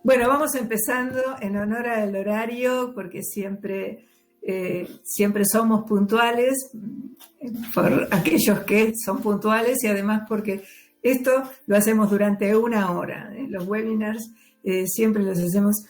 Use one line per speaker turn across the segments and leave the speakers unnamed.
Bueno, vamos empezando en honor al horario, porque siempre somos puntuales, por aquellos que son puntuales y además porque esto lo hacemos durante una hora. Los webinars siempre los hacemos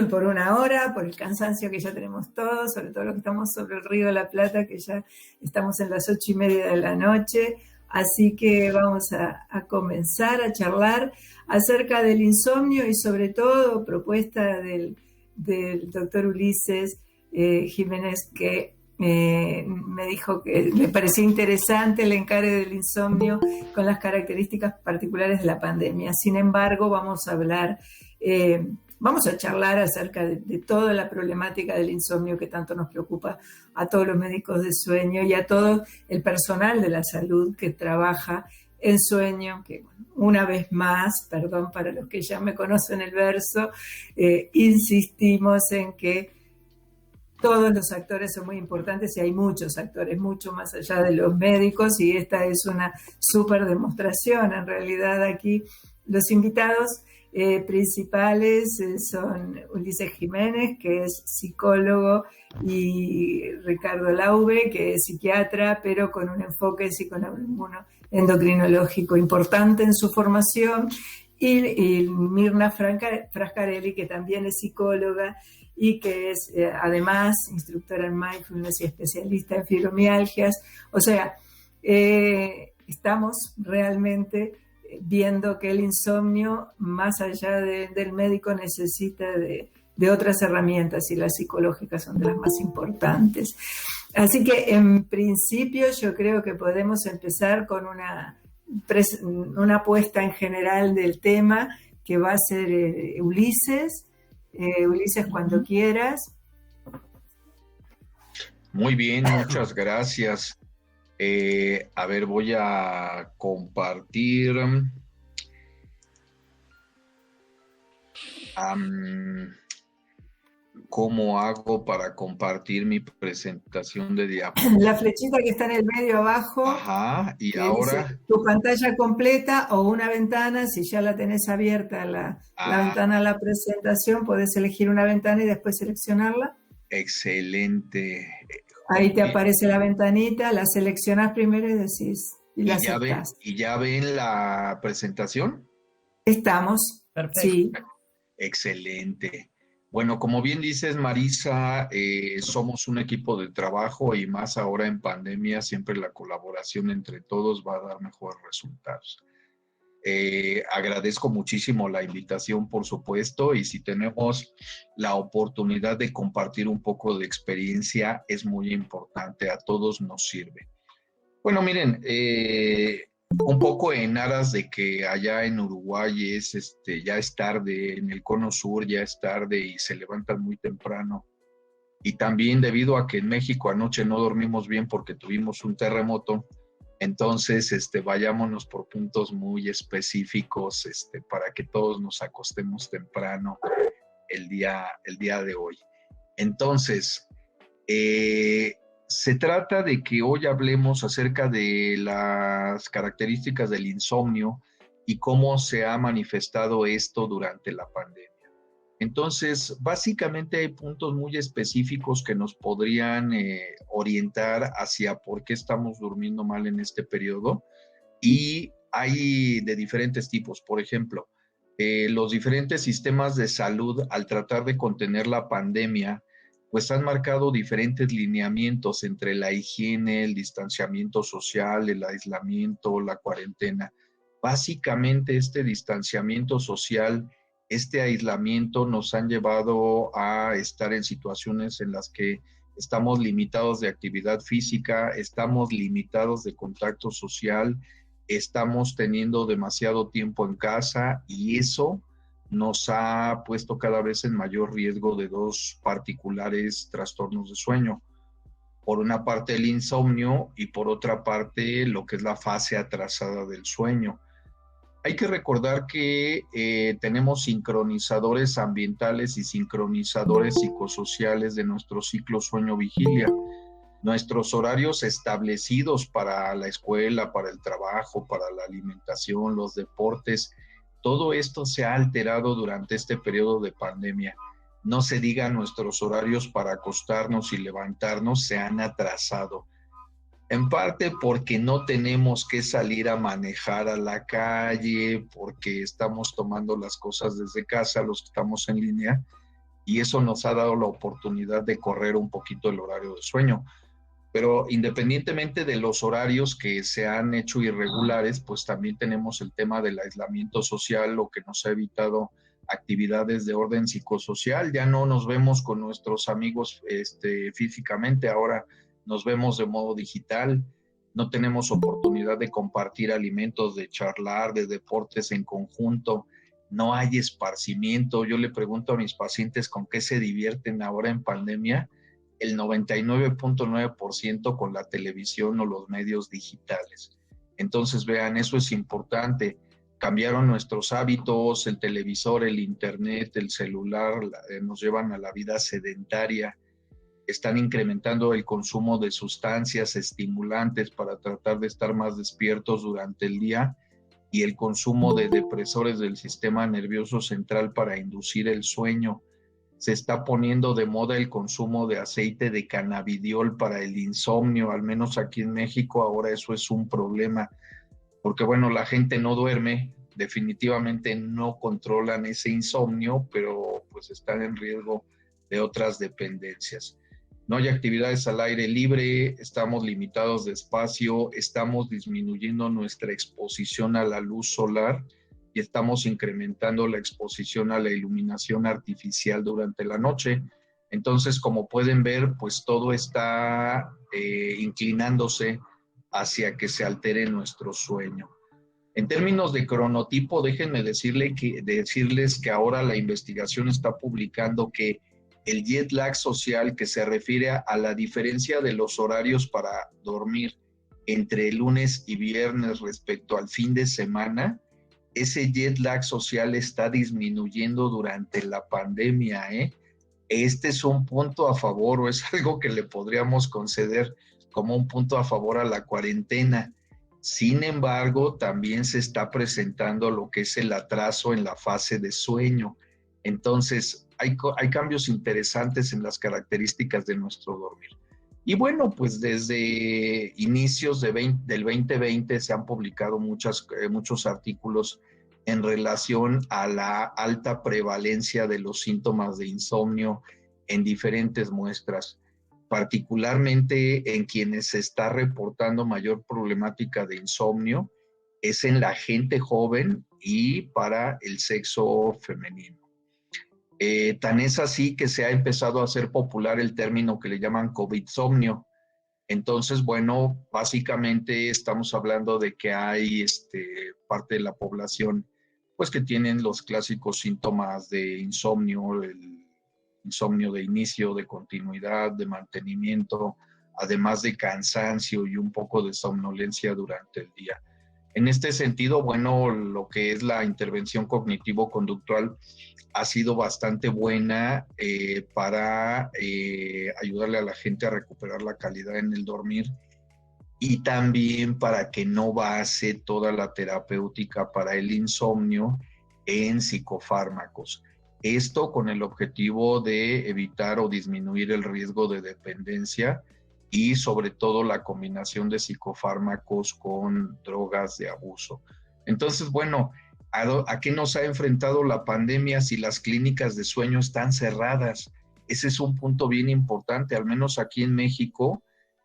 por una hora, por el cansancio que ya tenemos todos, sobre todo los que estamos sobre el Río de la Plata, que ya estamos en las 8:30 de la noche. Así que vamos a comenzar a charlar acerca del insomnio y sobre todo propuesta del doctor Ulises Jiménez, que me dijo que le parecía interesante el encare del insomnio con las características particulares de la pandemia. Sin embargo, vamos a charlar acerca de toda la problemática del insomnio que tanto nos preocupa a todos los médicos de sueño y a todo el personal de la salud que trabaja en sueño, que una vez más, perdón para los que ya me conocen el verso, insistimos en que todos los actores son muy importantes y hay muchos actores, mucho más allá de los médicos, y esta es una súper demostración. En realidad aquí los invitados principales son Ulises Jiménez, que es psicólogo, y Ricardo Laube, que es psiquiatra, pero con un enfoque psicoendocrinológico importante en su formación, y Mirna Frascarelli, que también es psicóloga y que es además instructora en mindfulness y especialista en fibromialgias. O sea, estamos realmente viendo que el insomnio, más allá del médico, necesita de otras herramientas, y las psicológicas son de las más importantes. Así que en principio yo creo que podemos empezar con una puesta en general del tema que va a ser Ulises. Ulises, cuando quieras.
Muy bien, muchas gracias. A ver, voy a compartir. ¿Cómo hago para compartir mi presentación de diapositivas?
La flechita que está en el medio abajo.
Ajá, y ahora
dice tu pantalla completa o una ventana. Si ya la tenés abierta la ventana de la presentación, podés elegir una ventana y después seleccionarla.
Excelente.
Ahí te aparece la ventanita, la seleccionás primero y decís, y la aceptás.
¿Y ya ven la presentación?
Estamos.
Perfecto.
Sí.
Excelente. Bueno, como bien dices, Marisa, somos un equipo de trabajo, y más ahora en pandemia, siempre la colaboración entre todos va a dar mejores resultados. Agradezco muchísimo la invitación, por supuesto, y si tenemos la oportunidad de compartir un poco de experiencia, es muy importante, a todos nos sirve. Bueno, miren, un poco en aras de que allá en Uruguay ya es tarde, en el cono sur ya es tarde y se levantan muy temprano. Y también debido a que en México anoche no dormimos bien porque tuvimos un terremoto, entonces vayámonos por puntos muy específicos para que todos nos acostemos temprano el día de hoy. Entonces, se trata de que hoy hablemos acerca de las características del insomnio y cómo se ha manifestado esto durante la pandemia. Entonces, básicamente hay puntos muy específicos que nos podrían orientar hacia por qué estamos durmiendo mal en este periodo, y hay de diferentes tipos. Por ejemplo, los diferentes sistemas de salud, al tratar de contener la pandemia, pues han marcado diferentes lineamientos entre la higiene, el distanciamiento social, el aislamiento, la cuarentena. Básicamente este distanciamiento social, este aislamiento nos han llevado a estar en situaciones en las que estamos limitados de actividad física, estamos limitados de contacto social, estamos teniendo demasiado tiempo en casa, y eso nos ha puesto cada vez en mayor riesgo de dos particulares trastornos de sueño. Por una parte el insomnio, y por otra parte lo que es la fase atrasada del sueño. Hay que recordar que tenemos sincronizadores ambientales y sincronizadores psicosociales de nuestro ciclo sueño-vigilia. Nuestros horarios establecidos para la escuela, para el trabajo, para la alimentación, los deportes, Todo esto se ha alterado durante este periodo de pandemia. No se diga, nuestros horarios para acostarnos y levantarnos se han atrasado. En parte porque no tenemos que salir a manejar a la calle, porque estamos tomando las cosas desde casa, los que estamos en línea, y eso nos ha dado la oportunidad de correr un poquito el horario de sueño. Pero independientemente de los horarios que se han hecho irregulares, pues también tenemos el tema del aislamiento social, lo que nos ha evitado actividades de orden psicosocial. Ya no nos vemos con nuestros amigos físicamente, ahora nos vemos de modo digital. No tenemos oportunidad de compartir alimentos, de charlar, de deportes en conjunto. No hay esparcimiento. Yo le pregunto a mis pacientes con qué se divierten ahora en pandemia. El 99.9% con la televisión o los medios digitales. Entonces, vean, eso es importante. Cambiaron nuestros hábitos, el televisor, el internet, el celular, nos llevan a la vida sedentaria. Están incrementando el consumo de sustancias estimulantes para tratar de estar más despiertos durante el día y el consumo de depresores del sistema nervioso central para inducir el sueño. Se está poniendo de moda el consumo de aceite de cannabidiol para el insomnio, al menos aquí en México ahora eso es un problema, porque bueno, la gente no duerme, definitivamente no controlan ese insomnio, pero pues están en riesgo de otras dependencias. No hay actividades al aire libre, estamos limitados de espacio, estamos disminuyendo nuestra exposición a la luz solar, y estamos incrementando la exposición a la iluminación artificial durante la noche. Entonces, como pueden ver, pues todo está inclinándose hacia que se altere nuestro sueño. En términos de cronotipo, déjenme decirles que ahora la investigación está publicando que el jet lag social, que se refiere a la diferencia de los horarios para dormir entre lunes y viernes respecto al fin de semana, ese jet lag social está disminuyendo durante la pandemia, ¿eh? Este es un punto a favor, o es algo que le podríamos conceder como un punto a favor a la cuarentena. Sin embargo, también se está presentando lo que es el atraso en la fase de sueño. Entonces, hay cambios interesantes en las características de nuestro dormir. Y bueno, pues desde inicios del 2020 se han publicado muchos artículos en relación a la alta prevalencia de los síntomas de insomnio en diferentes muestras, particularmente en quienes se está reportando mayor problemática de insomnio, es en la gente joven y para el sexo femenino. Tan es así que se ha empezado a hacer popular el término que le llaman covidsomnio. Entonces, bueno, básicamente estamos hablando de que hay parte de la población pues que tienen los clásicos síntomas de insomnio, el insomnio de inicio, de continuidad, de mantenimiento, además de cansancio y un poco de somnolencia durante el día. En este sentido, bueno, lo que es la intervención cognitivo-conductual ha sido bastante buena para ayudarle a la gente a recuperar la calidad en el dormir y también para que no base toda la terapéutica para el insomnio en psicofármacos. Esto con el objetivo de evitar o disminuir el riesgo de dependencia y sobre todo la combinación de psicofármacos con drogas de abuso. Entonces, bueno, ¿a qué nos ha enfrentado la pandemia si las clínicas de sueño están cerradas? Ese es un punto bien importante, al menos aquí en México,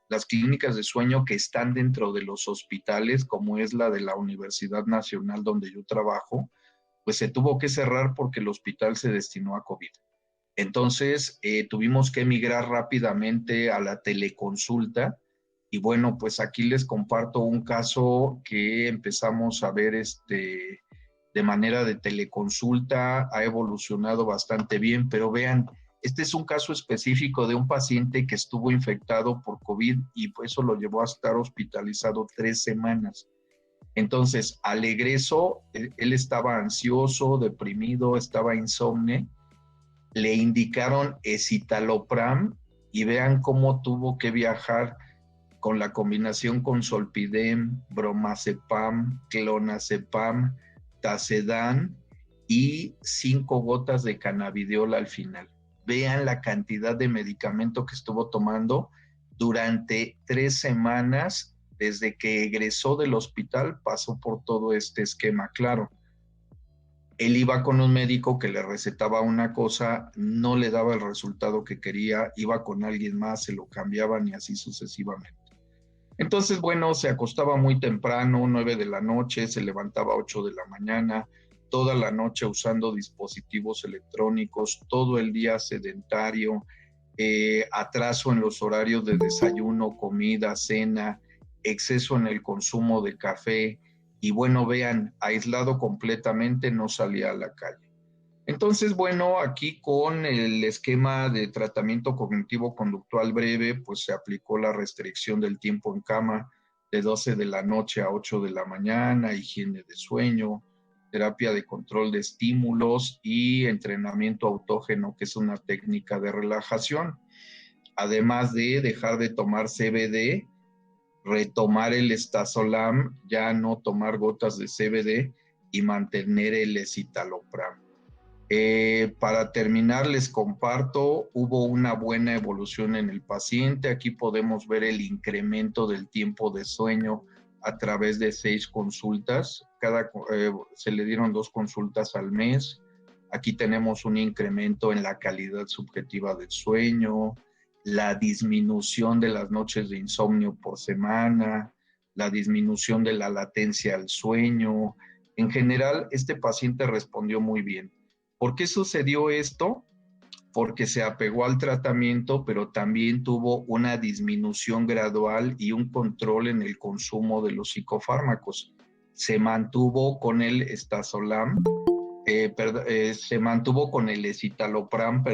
las clínicas de sueño que están dentro de los hospitales, como es la de la Universidad Nacional donde yo trabajo, pues se tuvo que cerrar porque el hospital se destinó a COVID. Entonces, tuvimos que emigrar rápidamente a la teleconsulta y bueno, pues aquí les comparto un caso que empezamos a ver de manera de teleconsulta, ha evolucionado bastante bien, pero vean, este es un caso específico de un paciente que estuvo infectado por COVID y pues eso lo llevó a estar hospitalizado 3 semanas. Entonces, al egreso, él estaba ansioso, deprimido, estaba insomne, le indicaron escitalopram y vean cómo tuvo que viajar con la combinación con zolpidem, bromazepam, clonazepam, Tacedán y 5 gotas de cannabidiol al final. Vean la cantidad de medicamento que estuvo tomando durante 3 semanas. Desde que egresó del hospital pasó por todo este esquema. Claro, él iba con un médico que le recetaba una cosa, no le daba el resultado que quería, iba con alguien más, se lo cambiaban y así sucesivamente. Entonces, bueno, se acostaba muy temprano, 9 de la noche, se levantaba 8 de la mañana, toda la noche usando dispositivos electrónicos, todo el día sedentario, atraso en los horarios de desayuno, comida, cena, exceso en el consumo de café, y bueno, vean, aislado completamente, no salía a la calle. Entonces, bueno, aquí con el esquema de tratamiento cognitivo-conductual breve, pues se aplicó la restricción del tiempo en cama de 12 de la noche a 8 de la mañana, higiene de sueño, terapia de control de estímulos y entrenamiento autógeno, que es una técnica de relajación. Además de dejar de tomar CBD, retomar el Stazolam, ya no tomar gotas de CBD y mantener el escitalopram. Para terminar, les comparto, hubo una buena evolución en el paciente. Aquí podemos ver el incremento del tiempo de sueño a través de 6 consultas. Se le dieron 2 consultas al mes. Aquí tenemos un incremento en la calidad subjetiva del sueño, la disminución de las noches de insomnio por semana, la disminución de la latencia al sueño. En general, este paciente respondió muy bien. ¿Por qué sucedió esto? Porque se apegó al tratamiento, pero también tuvo una disminución gradual y un control en el consumo de los psicofármacos. Se mantuvo con el Stazolam, se mantuvo con el escitalopram,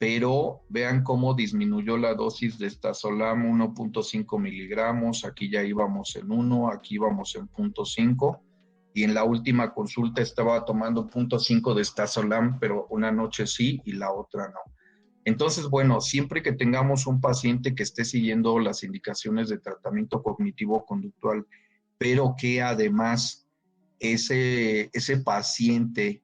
pero vean cómo disminuyó la dosis de Stazolam, 1.5 miligramos, aquí ya íbamos en 1, aquí íbamos en 0.5, y en la última consulta estaba tomando 0.5 de Stazolam, pero una noche sí y la otra no. Entonces, bueno, siempre que tengamos un paciente que esté siguiendo las indicaciones de tratamiento cognitivo-conductual, pero que además ese paciente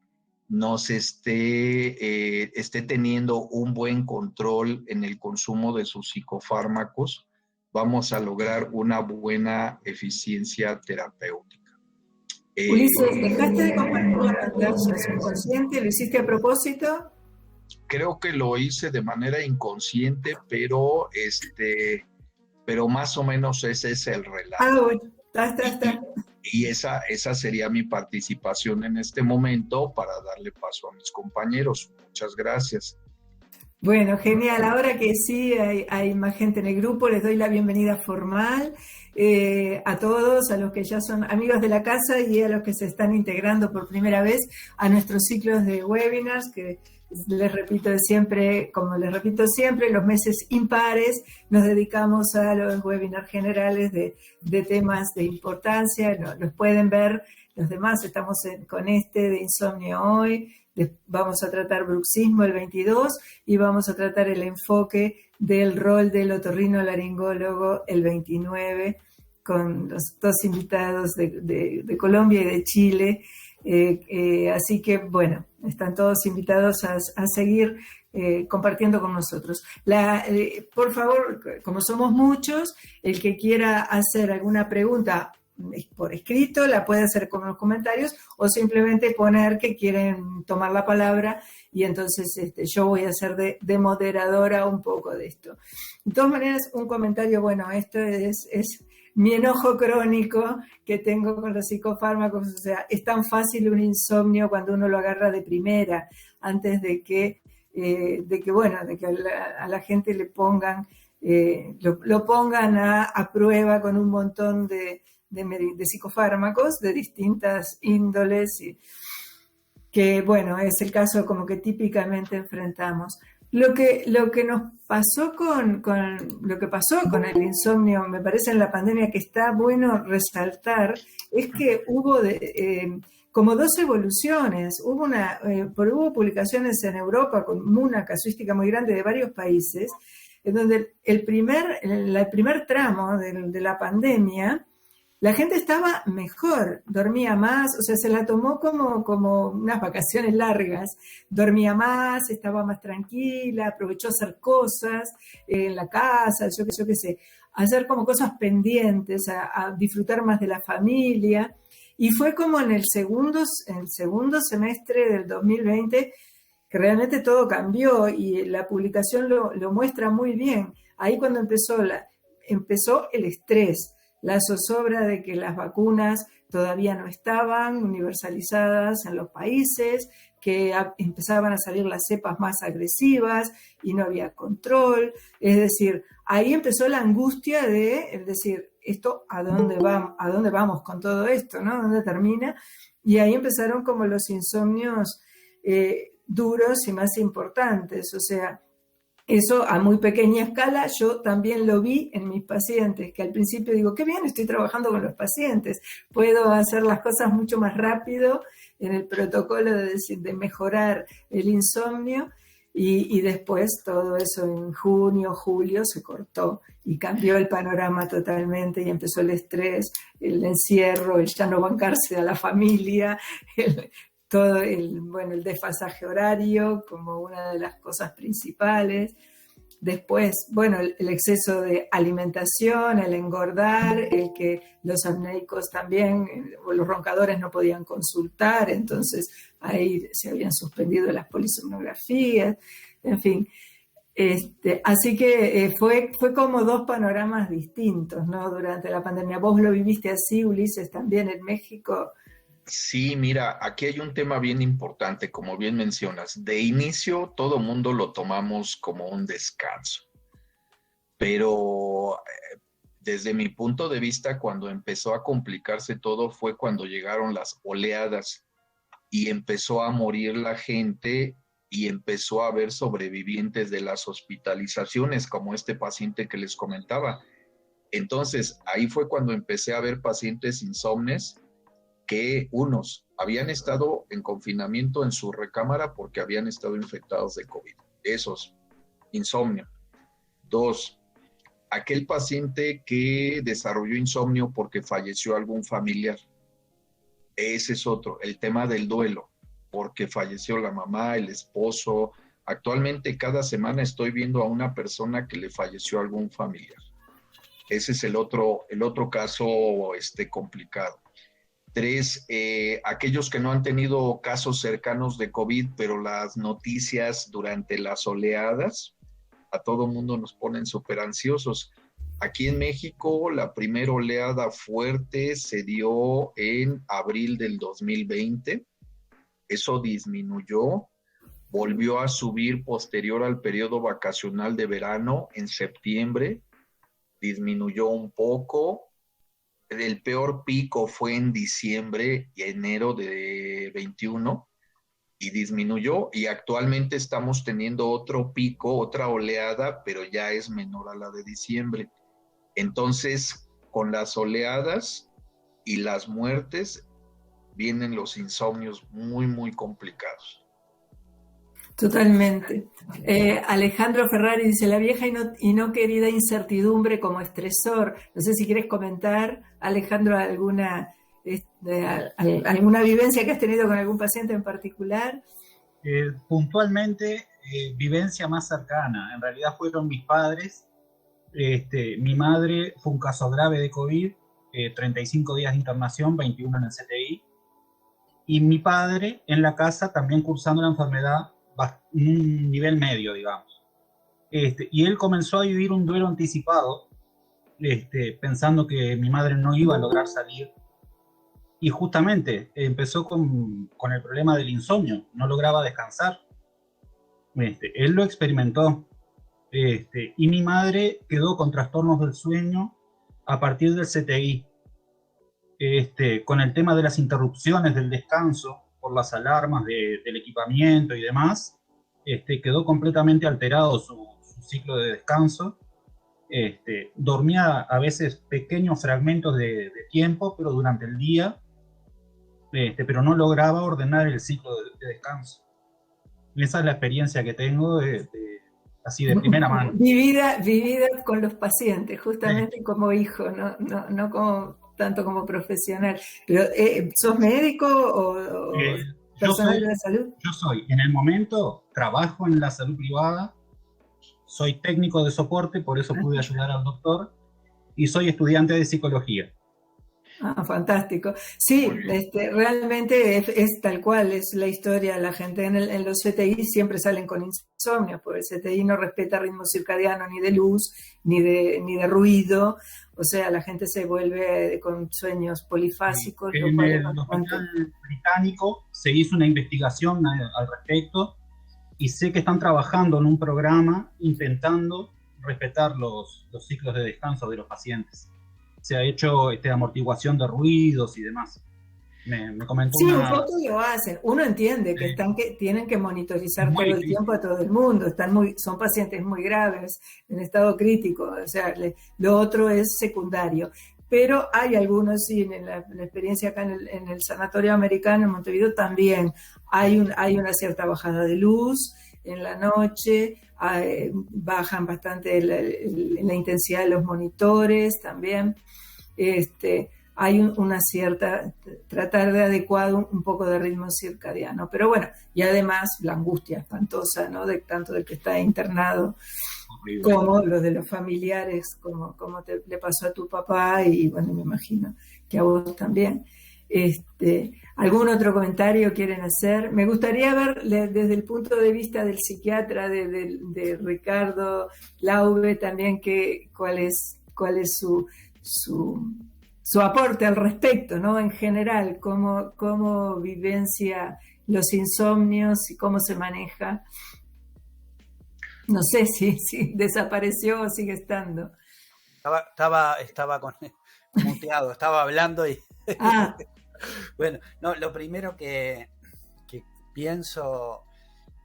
nos esté teniendo un buen control en el consumo de sus psicofármacos, vamos a lograr una buena eficiencia terapéutica.
Ulises, ¿dejaste de compartir la pantalla subconsciente? ¿Lo hiciste a propósito?
Creo que lo hice de manera inconsciente, pero más o menos ese es el relato.
Ah, bueno, está.
Y esa sería mi participación en este momento para darle paso a mis compañeros. Muchas gracias.
Bueno, genial. Ahora que sí hay más gente en el grupo, les doy la bienvenida formal a todos, a los que ya son amigos de la casa y a los que se están integrando por primera vez a nuestros ciclos de webinars, que les repito siempre, como les repito siempre, los meses impares nos dedicamos a los webinars generales de temas de importancia. Los pueden ver los demás, estamos con de insomnio hoy. Vamos a tratar bruxismo el 22 y vamos a tratar el enfoque del rol del otorrinolaringólogo el 29 con los 2 invitados de Colombia y de Chile. Así que, bueno, están todos invitados a seguir compartiendo con nosotros. Por favor, como somos muchos, el que quiera hacer alguna pregunta por escrito, la puede hacer con los comentarios o simplemente poner que quieren tomar la palabra y entonces yo voy a ser de moderadora un poco de esto. De todas maneras, un comentario, bueno, esto es mi enojo crónico que tengo con los psicofármacos, o sea, es tan fácil un insomnio cuando uno lo agarra de primera, antes de que a la gente le pongan, lo pongan a prueba con un montón de psicofármacos de distintas índoles, y que bueno, es el caso como que típicamente enfrentamos. Lo que nos pasó lo que pasó con el insomnio, me parece en la pandemia que está bueno resaltar, es que hubo como 2 evoluciones. Hubo publicaciones en Europa con una casuística muy grande de varios países, en donde el primer tramo de la pandemia, la gente estaba mejor, dormía más, o sea, se la tomó como unas vacaciones largas, dormía más, estaba más tranquila, aprovechó a hacer cosas en la casa, yo qué sé, hacer como cosas pendientes, a disfrutar más de la familia. Y fue como en el segundo semestre del 2020 que realmente todo cambió y la publicación lo muestra muy bien. Ahí cuando empezó el estrés, la zozobra de que las vacunas todavía no estaban universalizadas en los países, que empezaban a salir las cepas más agresivas y no había control. Es decir, ahí empezó la angustia es decir, esto, ¿a dónde vamos con todo esto? ¿No? ¿Dónde termina? Y ahí empezaron como los insomnios duros y más importantes. O sea, eso a muy pequeña escala yo también lo vi en mis pacientes, que al principio digo, qué bien, estoy trabajando con los pacientes, puedo hacer las cosas mucho más rápido en el protocolo de mejorar el insomnio, y después todo eso en junio, julio se cortó y cambió el panorama totalmente y empezó el estrés, el encierro, el ya no bancarse a la familia, todo el desfasaje horario como una de las cosas principales. Después, bueno, el exceso de alimentación, el engordar, el que los apneicos también, o los roncadores no podían consultar, entonces ahí se habían suspendido las polisomnografías, en fin. Así que fue como dos panoramas distintos, ¿no? Durante la pandemia. ¿Vos lo viviste así, Ulises, también en México?
Sí, mira, aquí hay un tema bien importante, como bien mencionas. De inicio, todo mundo lo tomamos como un descanso, pero desde mi punto de vista, cuando empezó a complicarse todo fue cuando llegaron las oleadas y empezó a morir la gente y empezó a haber sobrevivientes de las hospitalizaciones, como este paciente que les comentaba. Entonces, ahí fue cuando empecé a ver pacientes insomnes que unos habían estado en confinamiento en su recámara porque habían estado infectados de COVID. Esos, insomnio. Dos, aquel paciente que desarrolló insomnio porque falleció algún familiar. Ese es otro, el tema del duelo, porque falleció la mamá, el esposo. Actualmente cada semana estoy viendo a una persona que le falleció algún familiar. Ese es el otro caso complicado. Tres, aquellos que no han tenido casos cercanos de COVID, pero las noticias durante las oleadas, a todo mundo nos ponen súper ansiosos. Aquí en México, la primera oleada fuerte se dio en abril del 2020. Eso disminuyó, volvió a subir posterior al periodo vacacional de verano en septiembre, disminuyó un poco. El peor pico fue en diciembre y enero de 21 y disminuyó, y actualmente estamos teniendo otro pico, otra oleada, pero ya es menor a la de diciembre. Entonces, con las oleadas y las muertes vienen los insomnios muy, muy complicados.
Totalmente. Alejandro Ferrari dice, la vieja y no querida incertidumbre como estresor. No sé si quieres comentar, Alejandro, alguna vivencia que has tenido con algún paciente en particular.
Puntualmente, vivencia más cercana. En realidad fueron mis padres. Mi madre fue un caso grave de COVID, 35 días de internación, 21 en el CTI. Y mi padre en la casa también cursando la enfermedad, un nivel medio, digamos. Y él comenzó a vivir un duelo anticipado, pensando que mi madre no iba a lograr salir. Y justamente empezó con el problema del insomnio, no lograba descansar. Él lo experimentó. Y mi madre quedó con trastornos del sueño a partir del CTI. Con el tema de las interrupciones del descanso por las alarmas del equipamiento y demás, quedó completamente alterado su ciclo de descanso. Dormía a veces pequeños fragmentos de tiempo, pero durante el día, pero no lograba ordenar el ciclo de descanso. Esa es la experiencia que tengo así de primera mano.
Vivida con los pacientes, justamente como hijo, no como tanto como profesional. Pero, ¿sos médico o personal de la salud?
Yo soy, en el momento, trabajo en la salud privada, soy técnico de soporte, por eso pude ayudar al doctor, y soy estudiante de psicología.
Ah, fantástico. Sí, realmente es tal cual, es la historia. La gente en los CTI siempre salen con insomnio, porque el CTI no respeta ritmo circadiano ni de luz, ni de ruido. O sea, la gente se vuelve con sueños polifásicos.
En el hospital británico se hizo una investigación al respecto y sé que están trabajando en un programa intentando respetar los ciclos de descanso de los pacientes. Se ha hecho amortiguación de ruidos y demás. Me comentó
sí, un poco lo hacen. Uno entiende que tienen que monitorizar todo el tiempo a todo el mundo. Son pacientes muy graves, en estado crítico. O sea, lo otro es secundario. Pero hay algunos, sí, en la experiencia acá en el sanatorio americano en Montevideo también hay una cierta bajada de luz en la noche, bajan bastante la intensidad de los monitores también. Hay una cierta, tratar de adecuar un poco de ritmo circadiano, pero bueno, y además la angustia espantosa, ¿no? Tanto del que está internado como los de los familiares, como le pasó a tu papá y bueno, me imagino que a vos también. ¿Algún otro comentario quieren hacer? Me gustaría ver desde el punto de vista del psiquiatra, de Ricardo Laube también, cuál es su aporte al respecto, ¿no? En general, cómo vivencia los insomnios y cómo se maneja. No sé si desapareció o sigue estando.
Estaba muteado, estaba hablando y...
Ah.
Bueno, no, lo primero que pienso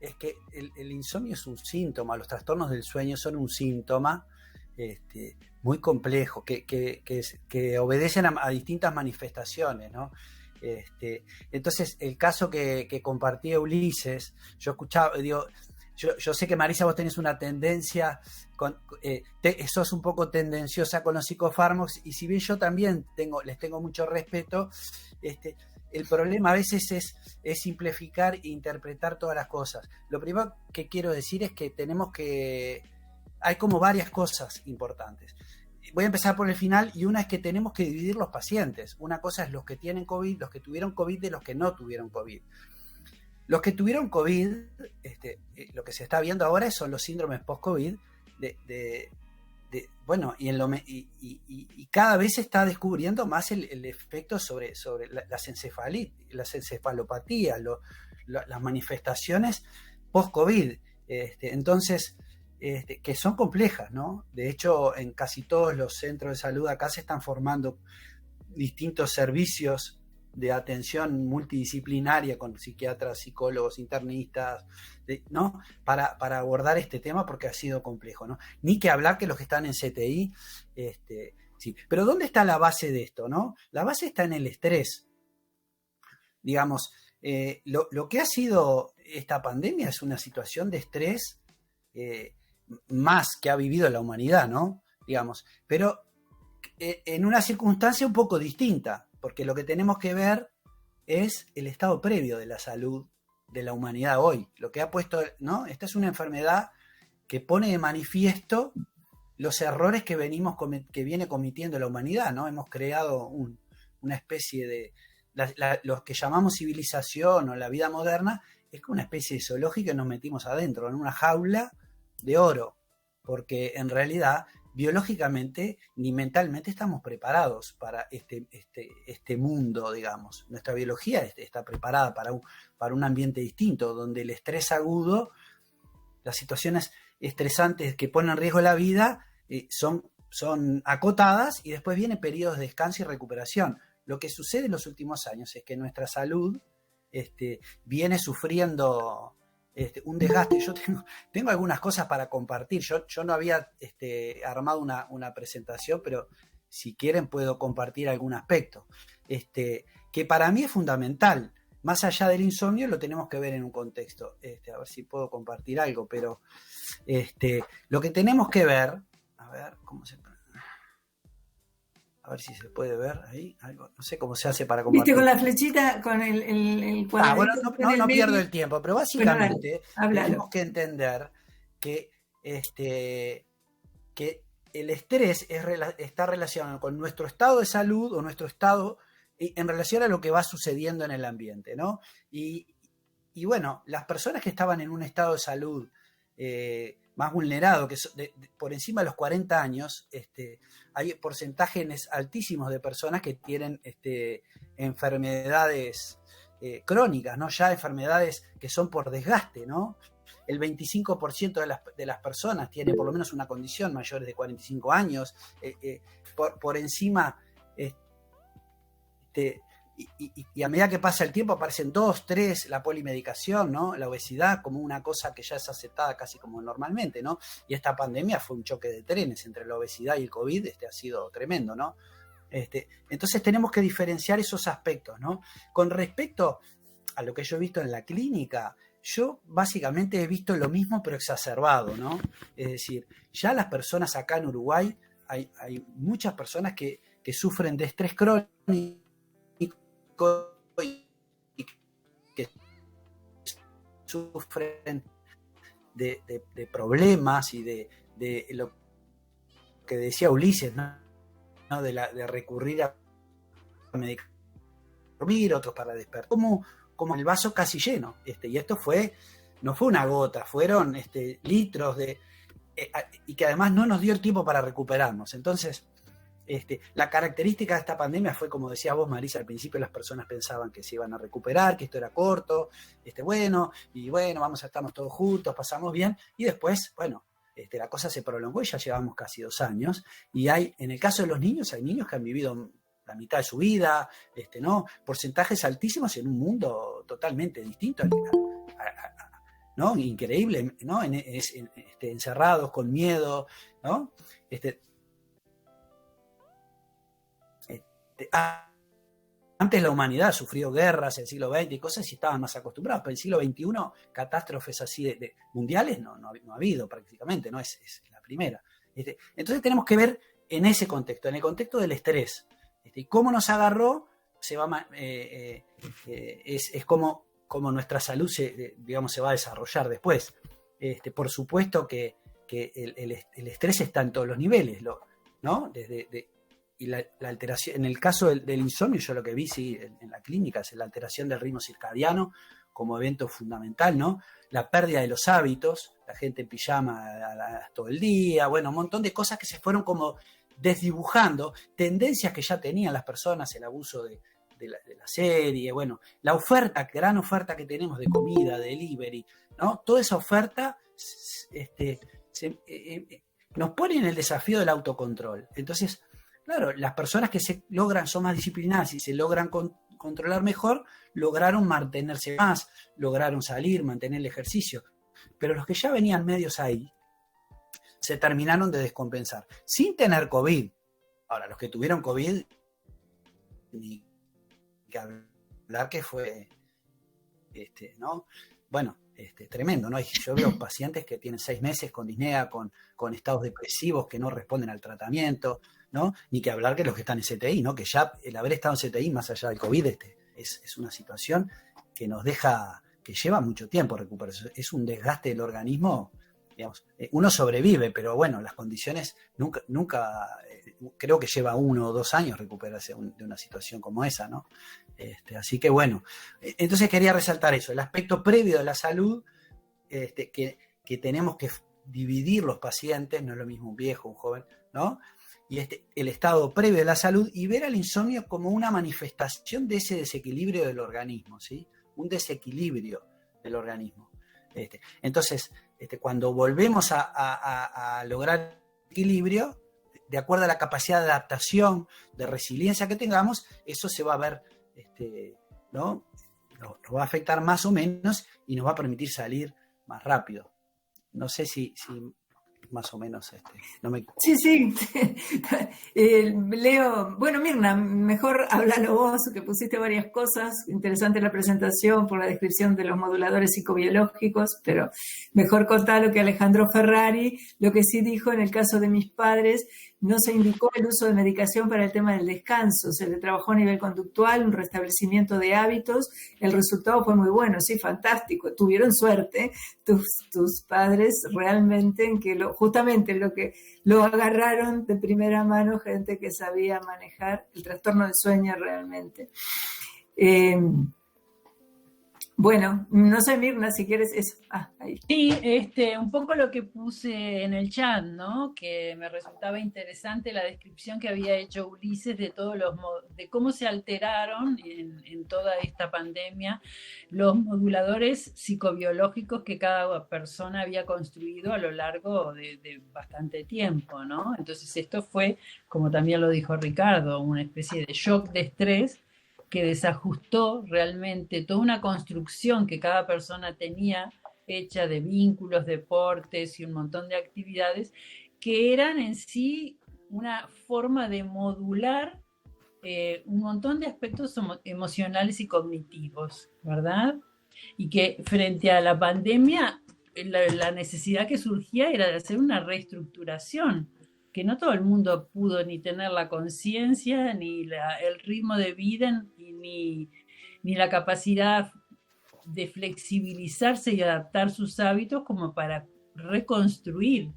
es que el insomnio es un síntoma, los trastornos del sueño son un síntoma muy complejo, que obedecen a distintas manifestaciones, ¿no? Entonces, el caso que compartía Ulises, yo escuchaba, digo, yo sé que Marisa, vos tenés una tendencia, sos un poco tendenciosa con los psicofármacos, y si bien yo también les tengo mucho respeto, el problema a veces es simplificar e interpretar todas las cosas. Lo primero que quiero decir es que hay como varias cosas importantes. Voy a empezar por el final, y una es que tenemos que dividir los pacientes. Una cosa es los que tienen COVID, los que tuvieron COVID, de los que no tuvieron COVID. Los que tuvieron COVID, lo que se está viendo ahora son los síndromes post-COVID, bueno, y cada vez se está descubriendo más el efecto sobre las encefalopatías, las manifestaciones post-COVID. Entonces, que son complejas, ¿no? De hecho, en casi todos los centros de salud acá se están formando distintos servicios de atención multidisciplinaria con psiquiatras, psicólogos, internistas, ¿no? Para abordar este tema, porque ha sido complejo, ¿no? Ni que hablar que los que están en CTI, sí. Pero ¿dónde está la base de esto, no? La base está en el estrés. Digamos, lo que ha sido esta pandemia es una situación de estrés más que ha vivido la humanidad, ¿no? Digamos, pero en una circunstancia un poco distinta, porque lo que tenemos que ver es el estado previo de la salud de la humanidad hoy. Lo que ha puesto, ¿no? Esta es una enfermedad que pone de manifiesto los errores que viene cometiendo la humanidad, ¿no? Hemos creado una especie de... los que llamamos civilización o la vida moderna, es como una especie de zoológico que nos metimos adentro, en una jaula de oro, porque en realidad biológicamente ni mentalmente estamos preparados para este mundo, digamos. Nuestra biología está preparada para un ambiente distinto, donde el estrés agudo, las situaciones estresantes que ponen en riesgo la vida, son acotadas, y después vienen periodos de descanso y recuperación. Lo que sucede en los últimos años es que nuestra salud viene sufriendo un desgaste. Yo tengo algunas cosas para compartir. Yo no había armado una presentación, pero si quieren puedo compartir algún aspecto que para mí es fundamental. Más allá del insomnio, lo tenemos que ver en un contexto. A ver si puedo compartir algo, pero lo que tenemos que ver, a ver A ver si se puede ver ahí algo. No sé cómo se hace para compartir.
¿Viste con la flechita, con el cuadradito?
Bueno, no pierdo el tiempo, pero básicamente
bueno,
tenemos que entender que, que el estrés está relacionado con nuestro estado de salud o nuestro estado en relación a lo que va sucediendo en el ambiente, ¿no? Y bueno, las personas que estaban en un estado de salud más vulnerado, que por encima de los 40 años, hay porcentajes altísimos de personas que tienen enfermedades crónicas, ¿no? Ya enfermedades que son por desgaste, ¿no? El 25% de las personas tiene por lo menos una condición mayores de 45 años, por encima, y a medida que pasa el tiempo aparecen 2, 3, la polimedicación, ¿no? La obesidad como una cosa que ya es aceptada casi como normalmente, ¿no? Y esta pandemia fue un choque de trenes entre la obesidad y el COVID, ha sido tremendo, ¿no? Entonces tenemos que diferenciar esos aspectos, ¿no? Con respecto a lo que yo he visto en la clínica, yo básicamente he visto lo mismo pero exacerbado, ¿no? Es decir, ya las personas acá en Uruguay, hay muchas personas que sufren de estrés crónico y que sufren de problemas y de lo que decía Ulises, ¿no? De recurrir a medicar, dormir, otros para despertar, como el vaso casi lleno. Y esto no fue una gota, fueron litros y que además no nos dio el tiempo para recuperarnos. Entonces, la característica de esta pandemia fue, como decías vos, Marisa, al principio las personas pensaban que se iban a recuperar, que esto era corto, vamos a estarnos todos juntos, pasamos bien, y después, la cosa se prolongó y ya llevamos casi 2 años, y en el caso de los niños, hay niños que han vivido la mitad de su vida, ¿no? Porcentajes altísimos en un mundo totalmente distinto, ¿no? Increíble, ¿no? Encerrados, con miedo, ¿no? Antes la humanidad sufrió guerras en el siglo XX y cosas y estaban más acostumbrados, pero en el siglo XXI catástrofes así de mundiales no ha habido prácticamente, no es la primera. Entonces tenemos que ver en ese contexto, en el contexto del estrés. Y cómo nos agarró, es como nuestra salud se va a desarrollar después. Por supuesto que el estrés está en todos los niveles, ¿no? Y la alteración, en el caso del insomnio, yo lo que vi en la clínica es la alteración del ritmo circadiano como evento fundamental, ¿no? La pérdida de los hábitos, la gente en pijama todo el día, un montón de cosas que se fueron como desdibujando, tendencias que ya tenían las personas, el abuso de la serie, la gran oferta que tenemos de comida, de delivery, ¿no? Toda esa oferta nos pone en el desafío del autocontrol. Entonces, claro, las personas que son más disciplinadas y se logran controlar mejor, lograron mantenerse más, lograron salir, mantener el ejercicio. Pero los que ya venían medios ahí, se terminaron de descompensar, sin tener COVID. Ahora, los que tuvieron COVID, ni que hablar que fue, ¿no? Tremendo, ¿no? Yo veo pacientes que tienen 6 meses con disnea, con estados depresivos que no responden al tratamiento, ¿no? Ni que hablar que los que están en CTI, ¿no? Que ya el haber estado en CTI, más allá del COVID, es una situación que nos deja, que lleva mucho tiempo recuperarse. Es un desgaste del organismo, digamos. Uno sobrevive, pero las condiciones nunca creo que lleva 1 o 2 años recuperarse de una situación como esa, ¿no? Así que entonces quería resaltar eso, el aspecto previo de la salud, que tenemos que dividir los pacientes, no es lo mismo un viejo, un joven, ¿no? Y el estado previo de la salud, y ver al insomnio como una manifestación de ese desequilibrio del organismo, ¿sí? Un desequilibrio del organismo. Entonces, cuando volvemos a lograr equilibrio, de acuerdo a la capacidad de adaptación, de resiliencia que tengamos, eso se va a ver, ¿no? Nos va a afectar más o menos y nos va a permitir salir más rápido. No sé si más o menos no me...
Sí. Leo, Mirna, mejor háblalo vos, que pusiste varias cosas, interesante la presentación por la descripción de los moduladores psicobiológicos, pero mejor contá lo que Alejandro Ferrari, lo que sí dijo en el caso de mis padres, no se indicó el uso de medicación para el tema del descanso, se le trabajó a nivel conductual, un restablecimiento de hábitos, el resultado fue muy bueno, sí, fantástico, tuvieron suerte tus padres realmente en que justamente lo que lo agarraron de primera mano, gente que sabía manejar el trastorno del sueño realmente. Bueno, no sé, Mirna, si quieres eso. Ahí.
Sí, un poco lo que puse en el chat, ¿no? Que me resultaba interesante la descripción que había hecho Ulises de de cómo se alteraron en toda esta pandemia los moduladores psicobiológicos que cada persona había construido a lo largo de bastante tiempo, ¿no? Entonces esto fue, como también lo dijo Ricardo, una especie de shock de estrés que desajustó realmente toda una construcción que cada persona tenía hecha de vínculos, deportes y un montón de actividades que eran en sí una forma de modular un montón de aspectos emocionales y cognitivos, ¿verdad? Y que frente a la pandemia la necesidad que surgía era de hacer una reestructuración, que no todo el mundo pudo ni tener la conciencia, ni el ritmo de vida, ni la capacidad de flexibilizarse y adaptar sus hábitos como para reconstruir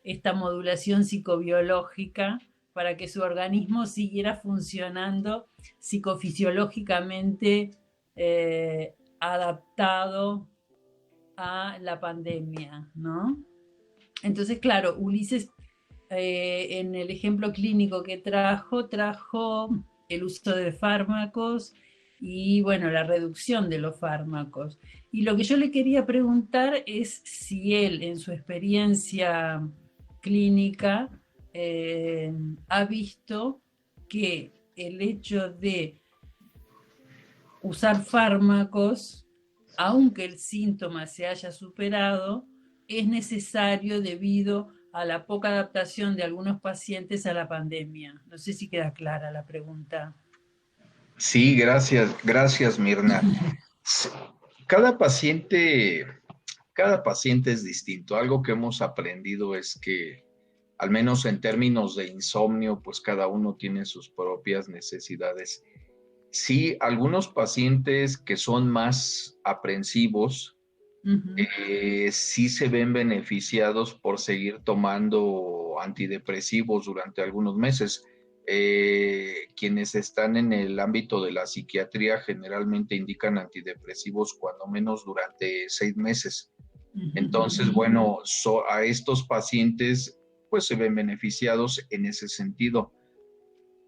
esta modulación psicobiológica para que su organismo siguiera funcionando psicofisiológicamente adaptado a la pandemia, ¿no? Entonces, claro, Ulises en el ejemplo clínico que trajo el uso de fármacos y, bueno, la reducción de los fármacos. Y lo que yo le quería preguntar es si él, en su experiencia clínica, ha visto que el hecho de usar fármacos, aunque el síntoma se haya superado, es necesario debido a la poca adaptación de algunos pacientes a la pandemia. No sé si queda clara la pregunta.
Sí, gracias Mirna. Cada paciente es distinto. Algo que hemos aprendido es que, al menos en términos de insomnio, pues cada uno tiene sus propias necesidades. Sí, algunos pacientes que son más aprensivos, sí se ven beneficiados por seguir tomando antidepresivos durante algunos meses. Quienes están en el ámbito de la psiquiatría generalmente indican antidepresivos cuando menos durante 6 meses. Entonces, bueno, a estos pacientes pues se ven beneficiados en ese sentido,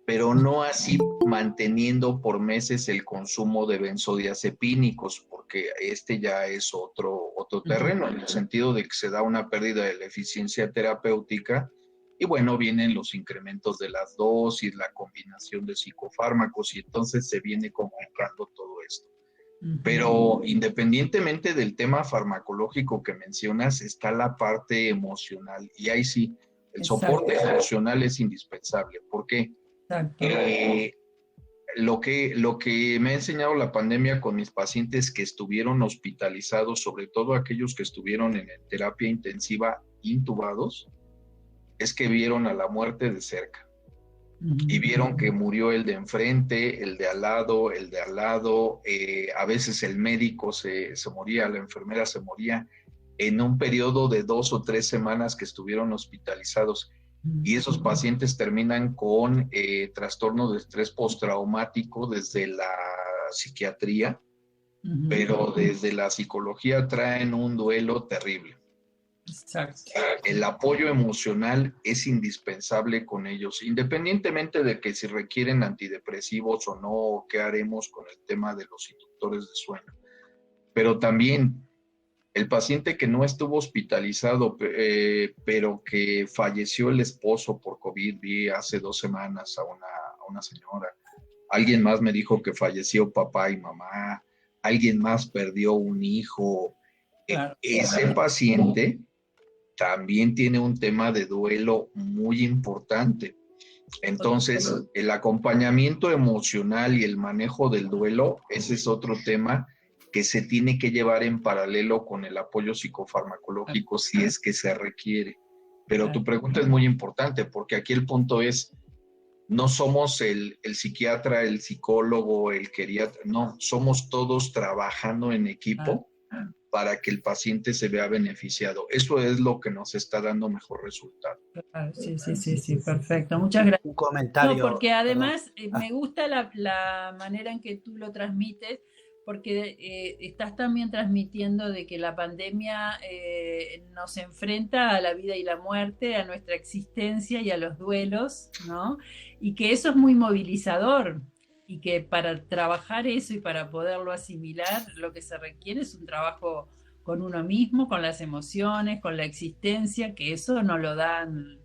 pero no así manteniendo por meses el consumo de benzodiazepínicos, porque ya es otro terreno, en el sentido de que se da una pérdida de la eficiencia terapéutica y bueno, vienen los incrementos de las dosis, la combinación de psicofármacos y entonces se viene complicando todo esto. Pero independientemente del tema farmacológico que mencionas, está la parte emocional y ahí sí, el soporte emocional es indispensable. ¿Por qué? Lo que me ha enseñado la pandemia con mis pacientes que estuvieron hospitalizados, sobre todo aquellos que estuvieron en terapia intensiva intubados, es que vieron a la muerte de cerca. Y vieron que murió el de enfrente, el de al lado, a veces el médico se moría, la enfermera se moría en un periodo de 2 o 3 semanas que estuvieron hospitalizados. Y esos pacientes terminan con trastorno de estrés postraumático desde la psiquiatría, pero desde la psicología traen un duelo terrible. Exacto. El apoyo emocional es indispensable con ellos, independientemente de que si requieren antidepresivos o no, qué haremos con el tema de los inductores de sueño. Pero también el paciente que no estuvo hospitalizado, pero que falleció el esposo por COVID, vi hace 2 semanas a una señora. Alguien más me dijo que falleció papá y mamá. Alguien más perdió un hijo. Ese paciente también tiene un tema de duelo muy importante. Entonces, el acompañamiento emocional y el manejo del duelo, ese es otro tema que se tiene que llevar en paralelo con el apoyo psicofarmacológico si es que se requiere. Pero tu pregunta es muy importante, porque aquí el punto es, no somos el psiquiatra, el psicólogo, el geriatra, no, somos todos trabajando en equipo para que el paciente se vea beneficiado. Eso es lo que nos está dando mejor resultado.
Claro, sí, perfecto. Muchas gracias.
Un comentario.
No, porque además me gusta la manera en que tú lo transmites, porque estás también transmitiendo de que la pandemia nos enfrenta a la vida y la muerte, a nuestra existencia y a los duelos, ¿no? Y que eso es muy movilizador, y que para trabajar eso y para poderlo asimilar, lo que se requiere es un trabajo con uno mismo, con las emociones, con la existencia, que eso no lo dan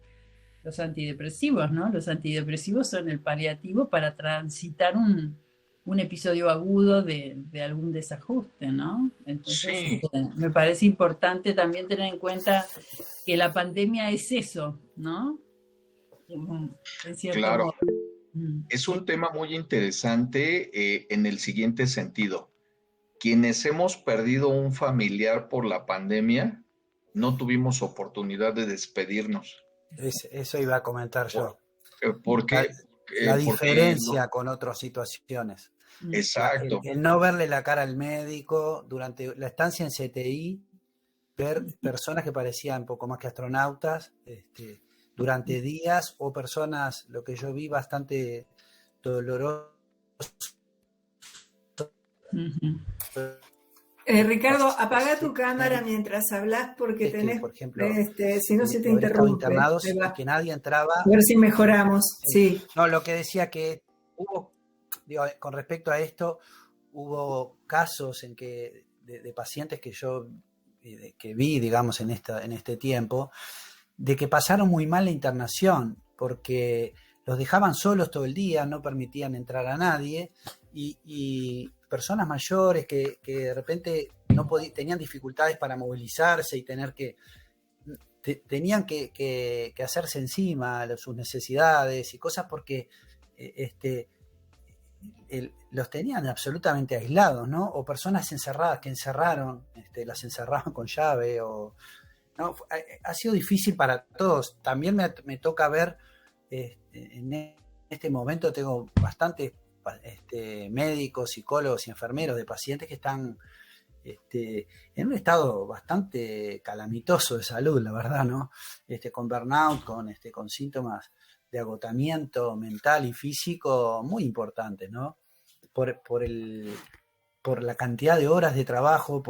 los antidepresivos, ¿no? Los antidepresivos son el paliativo para transitar un episodio agudo de algún desajuste, ¿no? Entonces,
Sí.
Me parece importante también tener en cuenta que la pandemia es eso, ¿no? En cierto
Claro.
modo.
Es un tema muy interesante en el siguiente sentido. Quienes hemos perdido un familiar por la pandemia, no tuvimos oportunidad de despedirnos.
Eso iba a comentar yo.
Porque
la diferencia con otras situaciones.
Exacto.
El no verle la cara al médico durante la estancia en CTI, ver personas que parecían un poco más que astronautas durante días, o personas, lo que yo vi, bastante doloroso.
Ricardo, apaga tu cámara mientras hablas, porque tenés,
por ejemplo,
si no se te interrumpe.
Internados y que nadie entraba.
A ver si mejoramos, sí.
No, lo que decía que hubo, con respecto a esto, hubo casos en que de pacientes que yo que vi, digamos, en este tiempo, de que pasaron muy mal la internación, porque los dejaban solos todo el día, no permitían entrar a nadie, y personas mayores que de repente tenían dificultades para movilizarse y tenían que hacerse encima sus necesidades y cosas, porque los tenían absolutamente aislados, ¿no? O personas encerradas que las encerraban con llave, ¿no? Ha sido difícil para todos. También me toca ver, en este momento tengo bastantes médicos, psicólogos y enfermeros de pacientes que están en un estado bastante calamitoso de salud, la verdad, ¿no? Con burnout, con síntomas de agotamiento mental y físico muy importantes, ¿no? Por la cantidad de horas de trabajo,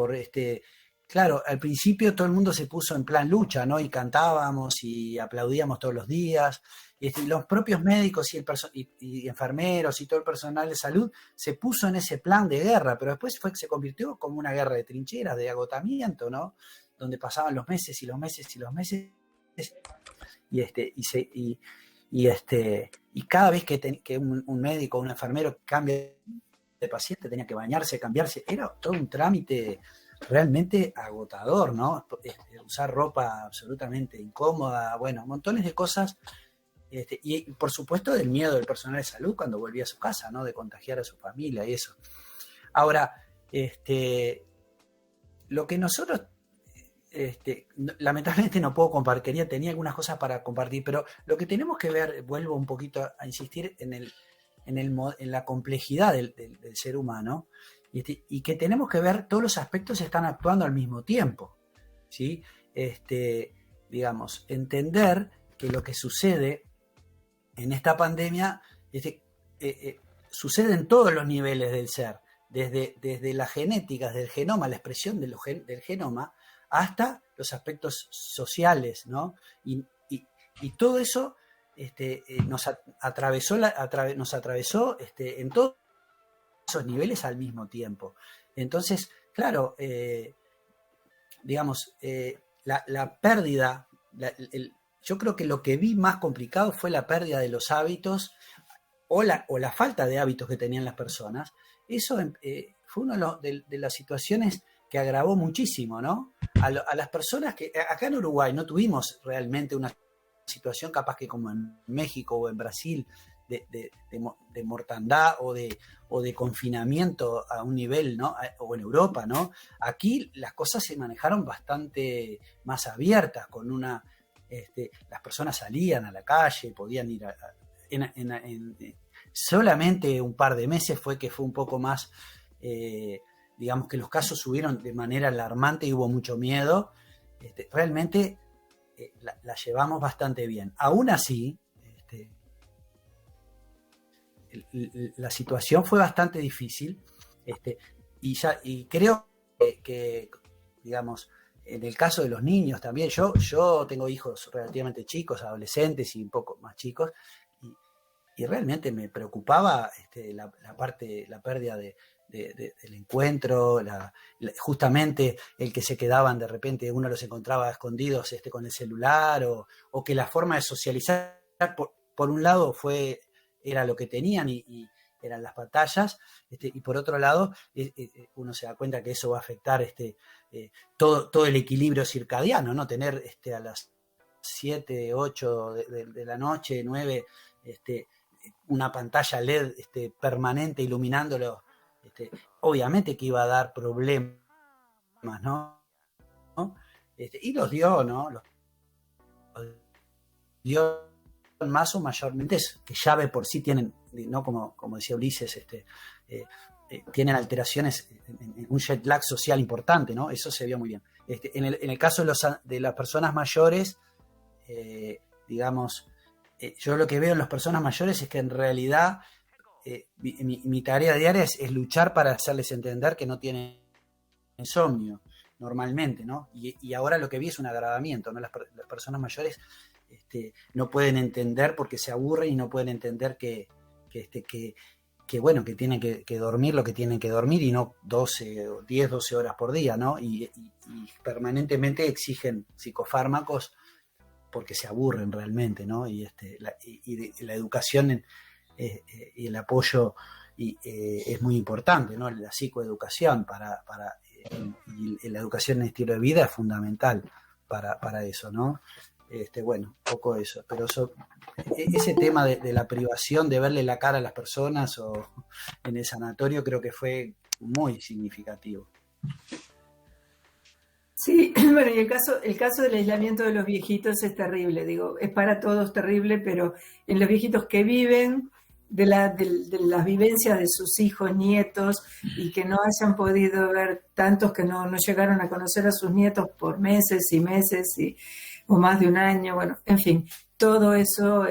claro, al principio todo el mundo se puso en plan lucha, ¿no? Y cantábamos y aplaudíamos todos los días. Y los propios médicos y enfermeros y todo el personal de salud se puso en ese plan de guerra, pero después se convirtió como una guerra de trincheras, agotamiento, ¿no? Donde pasaban los meses y los meses y los meses. Y cada vez que un médico o un enfermero cambia de paciente, tenía que bañarse, cambiarse, era todo un trámite realmente agotador, ¿no? Usar ropa absolutamente incómoda, bueno, montones de cosas, y por supuesto del miedo del personal de salud cuando volvía a su casa, ¿no? De contagiar a su familia y eso. Ahora, lo que nosotros, lamentablemente no puedo compartir, tenía algunas cosas para compartir, pero lo que tenemos que ver, vuelvo un poquito a insistir en la complejidad del ser humano, y que tenemos que ver todos los aspectos están actuando al mismo tiempo, ¿sí? Digamos, entender que lo que sucede en esta pandemia sucede en todos los niveles del ser, desde las genéticas del genoma, la expresión del genoma, hasta los aspectos sociales, ¿no? Y todo eso nos atravesó en todos esos niveles al mismo tiempo. Entonces, claro, digamos, la pérdida, yo creo que lo que vi más complicado fue la pérdida de los hábitos o la falta de hábitos que tenían las personas. Eso fue una de las situaciones que agravó muchísimo, ¿no? A las personas que acá en Uruguay no tuvimos realmente una situación capaz que como en México o en Brasil de mortandad o de confinamiento a un nivel, ¿no? O en Europa, ¿no? Aquí las cosas se manejaron bastante más abiertas, con una las personas salían a la calle, podían ir solamente un par de meses fue un poco más, digamos que los casos subieron de manera alarmante y hubo mucho miedo. Realmente la llevamos bastante bien. Aún así, la situación fue bastante difícil, y creo que, digamos, en el caso de los niños también, yo tengo hijos relativamente chicos, adolescentes y un poco más chicos, y realmente me preocupaba la pérdida del encuentro, justamente el que se quedaban de repente, uno los encontraba escondidos con el celular, o que la forma de socializar, por un lado era lo que tenían y eran las pantallas, y por otro lado uno se da cuenta que eso va a afectar todo el equilibrio circadiano, ¿no? Tener a las 7, 8 de la noche, 9, una pantalla LED permanente iluminándolo, obviamente que iba a dar problemas, ¿no? Y los dio, ¿no? Los dio más o mayormente, que ya de por sí tienen, ¿no? Como decía Ulises, tienen alteraciones, un jet lag social importante, ¿no? Eso se vio muy bien. En el caso de las personas mayores, digamos, yo lo que veo en las personas mayores es que en realidad mi tarea diaria es luchar para hacerles entender que no tienen insomnio normalmente, ¿no? Y ahora lo que vi es un agravamiento, ¿no? Las personas mayores no pueden entender porque se aburren y no pueden entender que bueno, que tienen que dormir lo que tienen que dormir y no 10, 12 horas por día, ¿no? Y permanentemente exigen psicofármacos porque se aburren realmente, ¿no? Y la educación y el apoyo es muy importante, ¿no? La psicoeducación y la educación en estilo de vida es fundamental para eso, ¿no? Bueno, un poco eso, pero ese tema de la privación, de verle la cara a las personas o en el sanatorio, creo que fue muy significativo.
Sí, bueno, y el caso del aislamiento de los viejitos es terrible, digo, es para todos terrible, pero en los viejitos que viven de las vivencias de sus hijos, nietos, y que no hayan podido ver tantos que no llegaron a conocer a sus nietos por meses y meses o más de un año, bueno, en fin, todo eso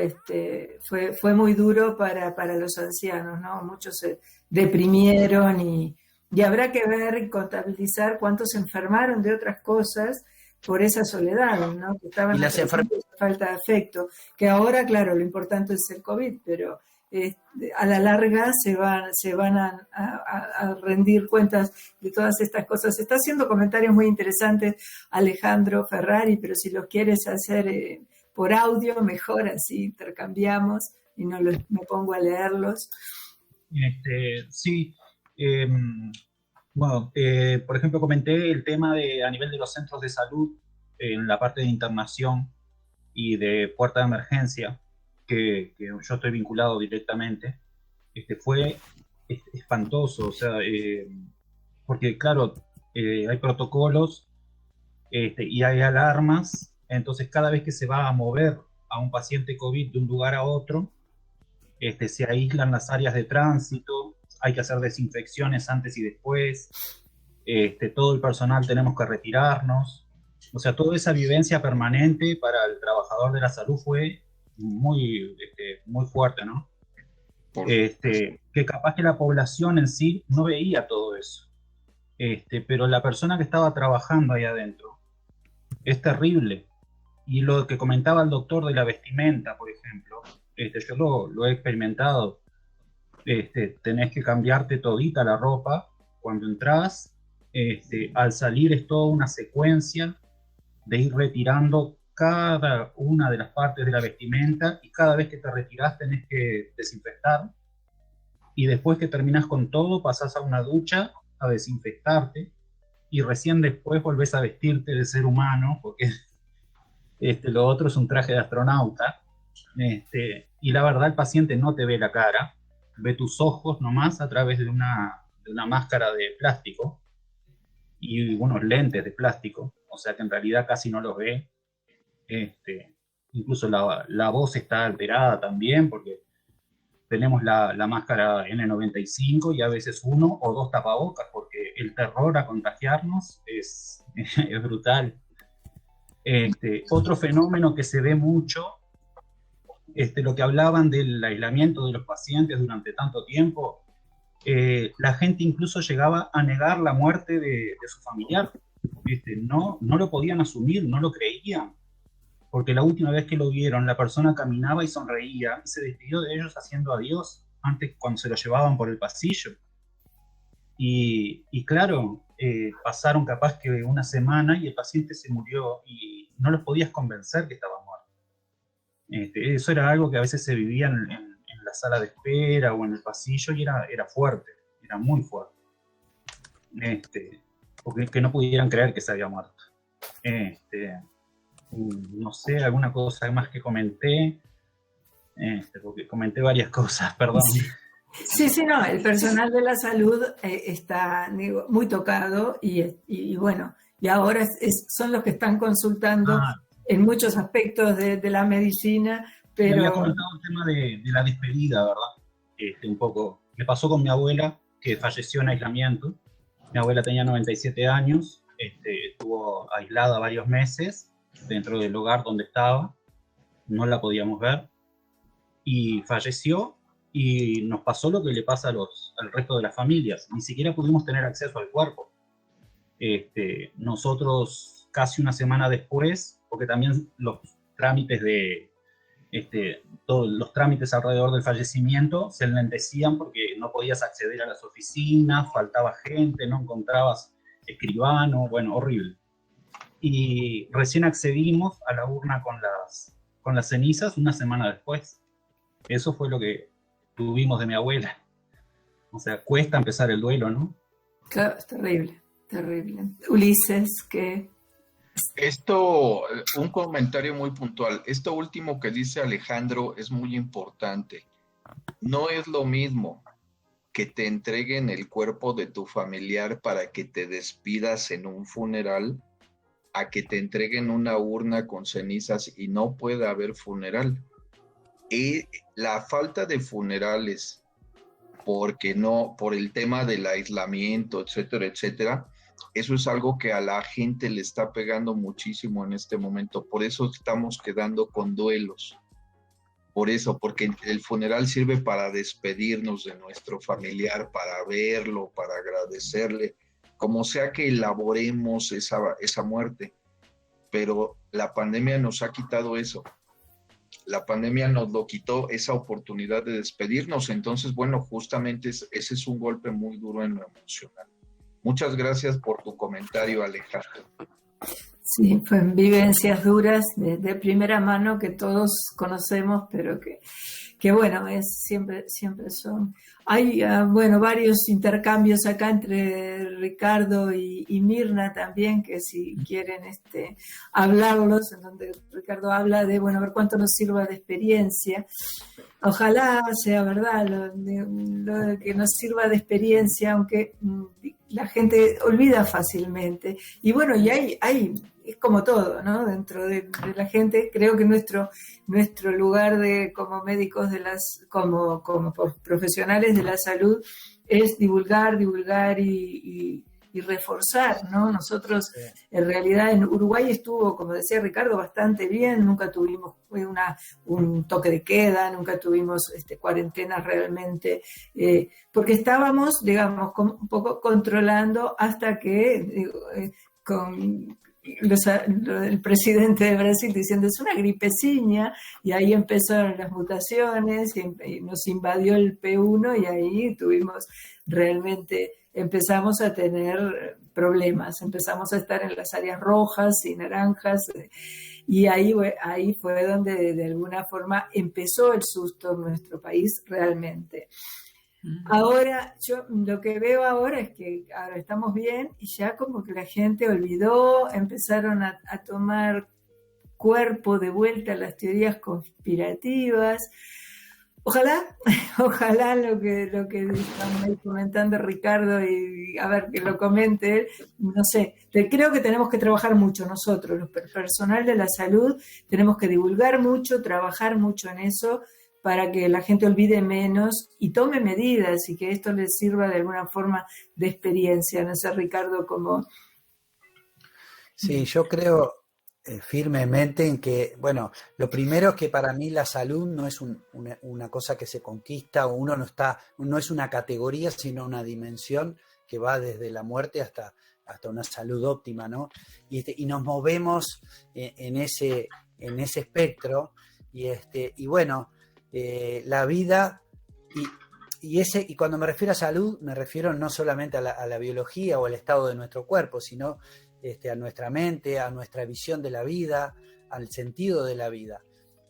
fue muy duro para los ancianos, ¿no? Muchos se deprimieron y habrá que ver y contabilizar cuántos se enfermaron de otras cosas por esa soledad, ¿no? Que estaban falta de afecto, que ahora, claro, lo importante es el COVID, pero a la larga se van a rendir cuentas de todas estas cosas. Está haciendo comentarios muy interesantes Alejandro Ferrari, pero si los quieres hacer por audio, mejor, así intercambiamos y me pongo a leerlos.
Sí. Bueno, por ejemplo, comenté el tema a nivel de los centros de salud, en la parte de internación y de puerta de emergencia, que yo estoy vinculado directamente. Fue espantoso, o sea, porque claro, hay protocolos y hay alarmas, entonces cada vez que se va a mover a un paciente COVID de un lugar a otro, se aíslan las áreas de tránsito, hay que hacer desinfecciones antes y después, todo el personal tenemos que retirarnos, o sea, toda esa vivencia permanente para el trabajador de la salud fue muy fuerte, ¿no? Que capaz que la población en sí no veía todo eso, pero la persona que estaba trabajando ahí adentro es terrible. Y lo que comentaba el doctor de la vestimenta, por ejemplo, yo lo he experimentado. Tenés que cambiarte todita la ropa cuando entras, al salir es toda una secuencia de ir retirando cada una de las partes de la vestimenta, y cada vez que te retirás tenés que desinfectar, y después que terminás con todo pasás a una ducha a desinfectarte, y recién después volvés a vestirte de ser humano, porque lo otro es un traje de astronauta, y la verdad el paciente no te ve la cara, ve tus ojos nomás a través de una máscara de plástico y unos lentes de plástico, o sea que en realidad casi no los ve. incluso la voz está alterada también, porque tenemos la máscara N95 y a veces 1 o 2 tapabocas, porque el terror a contagiarnos es, es brutal. Otro fenómeno que se ve mucho, lo que hablaban del aislamiento de los pacientes durante tanto tiempo, la gente incluso llegaba a negar la muerte de su familiar. No lo podían asumir, no lo creían, porque la última vez que lo vieron, la persona caminaba y sonreía, y se despidió de ellos haciendo adiós, antes cuando se lo llevaban por el pasillo. Y claro, pasaron capaz que una semana y el paciente se murió y no los podías convencer que estaba muerto. Eso era algo que a veces se vivía en la sala de espera o en el pasillo y era fuerte, era muy fuerte. Porque que no pudieran creer que se había muerto. No sé, alguna cosa más que comenté, porque comenté varias cosas, perdón.
Sí, no, el personal de la salud está muy tocado y bueno, y ahora son los que están consultando en muchos aspectos de la medicina, pero...
Había comentado el tema de la despedida, ¿verdad? Un poco, me pasó con mi abuela, que falleció en aislamiento. Mi abuela tenía 97 años, estuvo aislada varios meses dentro del hogar donde estaba, no la podíamos ver, y falleció, y nos pasó lo que le pasa al resto de las familias, ni siquiera pudimos tener acceso al cuerpo. Nosotros casi una semana después, porque también los trámites todos los trámites alrededor del fallecimiento se enlentecían porque no podías acceder a las oficinas, faltaba gente, no encontrabas escribano, bueno, horrible. Y recién accedimos a la urna con las cenizas una semana después. Eso fue lo que tuvimos de mi abuela. O sea, cuesta empezar el duelo, ¿no?
Claro, es terrible, terrible. Ulises, ¿qué?
Un comentario muy puntual. Esto último que dice Alejandro es muy importante. No es lo mismo que te entreguen el cuerpo de tu familiar para que te despidas en un funeral, a que te entreguen una urna con cenizas y no pueda haber funeral. Y la falta de funerales, por el tema del aislamiento, etcétera, etcétera, eso es algo que a la gente le está pegando muchísimo en este momento. Por eso estamos quedando con duelos. Por eso, porque el funeral sirve para despedirnos de nuestro familiar, para verlo, para agradecerle, como sea que elaboremos esa muerte. Pero la pandemia nos ha quitado eso. La pandemia nos lo quitó, esa oportunidad de despedirnos. Entonces, bueno, justamente ese es un golpe muy duro en lo emocional. Muchas gracias por tu comentario, Alejandro.
Sí, fueron vivencias duras de primera mano que todos conocemos, pero que bueno, siempre son. Hay, bueno, varios intercambios acá entre Ricardo y Mirna también, que si quieren hablarlos, en donde Ricardo habla de, bueno, a ver cuánto nos sirva de experiencia. Ojalá sea verdad lo de que nos sirva de experiencia, aunque la gente olvida fácilmente. Y bueno, y hay es como todo, ¿no? Dentro de la gente, creo que nuestro lugar como médicos como profesionales de la salud es divulgar y reforzar, ¿no? Nosotros, en realidad, en Uruguay estuvo, como decía Ricardo, bastante bien, nunca tuvimos un toque de queda, nunca tuvimos cuarentenas realmente, porque estábamos, digamos, un poco controlando hasta que, con el presidente de Brasil diciendo es una gripeciña, y ahí empezaron las mutaciones y nos invadió el P1 y ahí empezamos a tener problemas, empezamos a estar en las áreas rojas y naranjas, y ahí fue donde de alguna forma empezó el susto en nuestro país realmente. Ahora, yo lo que veo ahora es que ahora estamos bien y ya como que la gente olvidó, empezaron a tomar cuerpo de vuelta a las teorías conspirativas. Ojalá, ojalá lo que estamos ahí comentando Ricardo y a ver que lo comente él, no sé, creo que tenemos que trabajar mucho nosotros, los personal de la salud, tenemos que divulgar mucho, trabajar mucho en eso para que la gente olvide menos y tome medidas y que esto les sirva de alguna forma de experiencia. No sé, Ricardo, cómo...
Sí, yo creo firmemente en que, bueno, lo primero es que para mí la salud no es una cosa que se conquista, o no es una categoría, sino una dimensión que va desde la muerte hasta una salud óptima, ¿no? Y nos movemos en ese espectro, y bueno, la vida, y cuando me refiero a salud, me refiero no solamente a la biología o al estado de nuestro cuerpo, sino a nuestra mente, a nuestra visión de la vida, al sentido de la vida,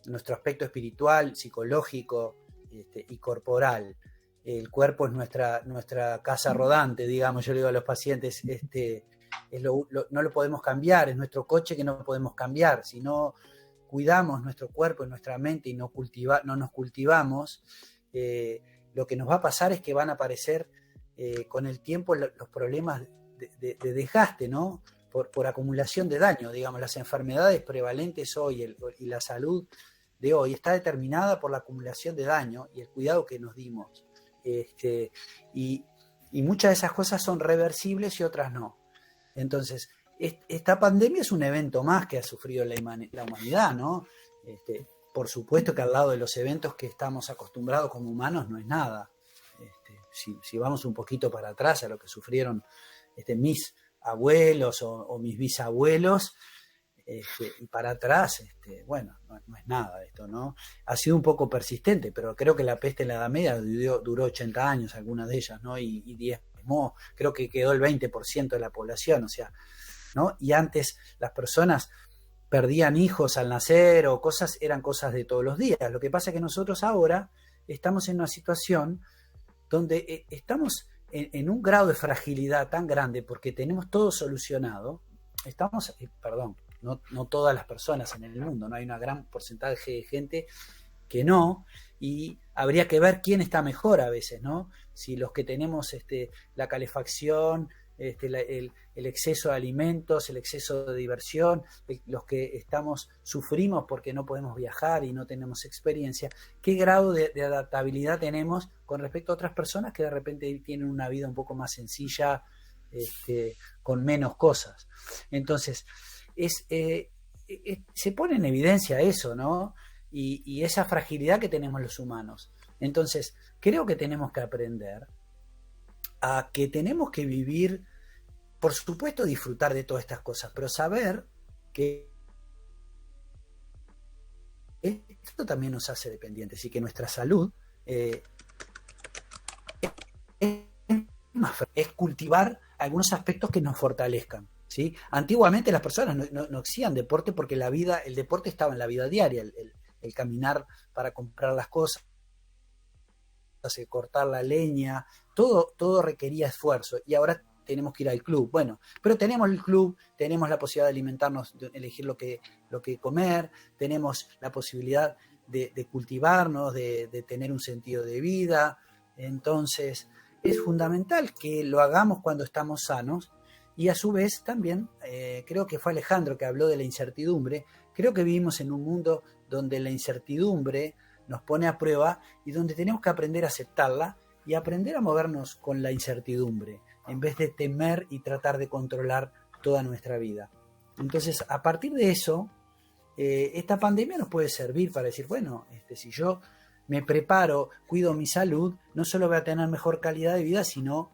nuestro aspecto espiritual, psicológico y corporal. El cuerpo es nuestra casa rodante, digamos, yo le digo a los pacientes, no lo podemos cambiar, es nuestro coche que no podemos cambiar. Si no cuidamos nuestro cuerpo y nuestra mente y no nos cultivamos, lo que nos va a pasar es que van a aparecer con el tiempo los problemas de desgaste, ¿no? Por acumulación de daño, digamos, las enfermedades prevalentes hoy y la salud de hoy está determinada por la acumulación de daño y el cuidado que nos dimos. Y muchas de esas cosas son reversibles y otras no. Entonces, esta pandemia es un evento más que ha sufrido la humanidad, ¿no? Por supuesto que al lado de los eventos que estamos acostumbrados como humanos no es nada. Si vamos un poquito para atrás a lo que sufrieron mis abuelos o mis bisabuelos, y para atrás, bueno, no es nada esto, ¿no? Ha sido un poco persistente, pero creo que la peste en la Edad Media duró 80 años, algunas de ellas, ¿no? Y diezmó, creo que quedó el 20% de la población, o sea, ¿no? Y antes las personas perdían hijos al nacer o eran cosas de todos los días. Lo que pasa es que nosotros ahora estamos en una situación donde estamos en un grado de fragilidad tan grande porque tenemos todo solucionado. Estamos, no todas las personas en el mundo, no hay un gran porcentaje de gente que no, y habría que ver quién está mejor a veces, ¿no? Si los que tenemos la calefacción, el exceso de alimentos, el exceso de diversión, los que sufrimos porque no podemos viajar y no tenemos experiencia, qué grado de adaptabilidad tenemos con respecto a otras personas que de repente tienen una vida un poco más sencilla, con menos cosas. Entonces, se pone en evidencia eso, ¿no? Y esa fragilidad que tenemos los humanos. Entonces, creo que tenemos que aprender a que tenemos que vivir, por supuesto disfrutar de todas estas cosas, pero saber que esto también nos hace dependientes y que nuestra salud es cultivar algunos aspectos que nos fortalezcan, ¿sí? Antiguamente las personas no hacían deporte porque el deporte estaba en la vida diaria, el caminar para comprar las cosas, cortar la leña, todo requería esfuerzo, y ahora tenemos que ir al club. Bueno, pero tenemos el club, tenemos la posibilidad de alimentarnos, de elegir lo que comer, tenemos la posibilidad de cultivarnos, de tener un sentido de vida. Entonces es fundamental que lo hagamos cuando estamos sanos, y a su vez también, creo que fue Alejandro que habló de la incertidumbre. Creo que vivimos en un mundo donde la incertidumbre nos pone a prueba y donde tenemos que aprender a aceptarla y aprender a movernos con la incertidumbre en vez de temer y tratar de controlar toda nuestra vida. Entonces, a partir de eso, esta pandemia nos puede servir para decir, bueno, si yo me preparo, cuido mi salud, no solo voy a tener mejor calidad de vida, sino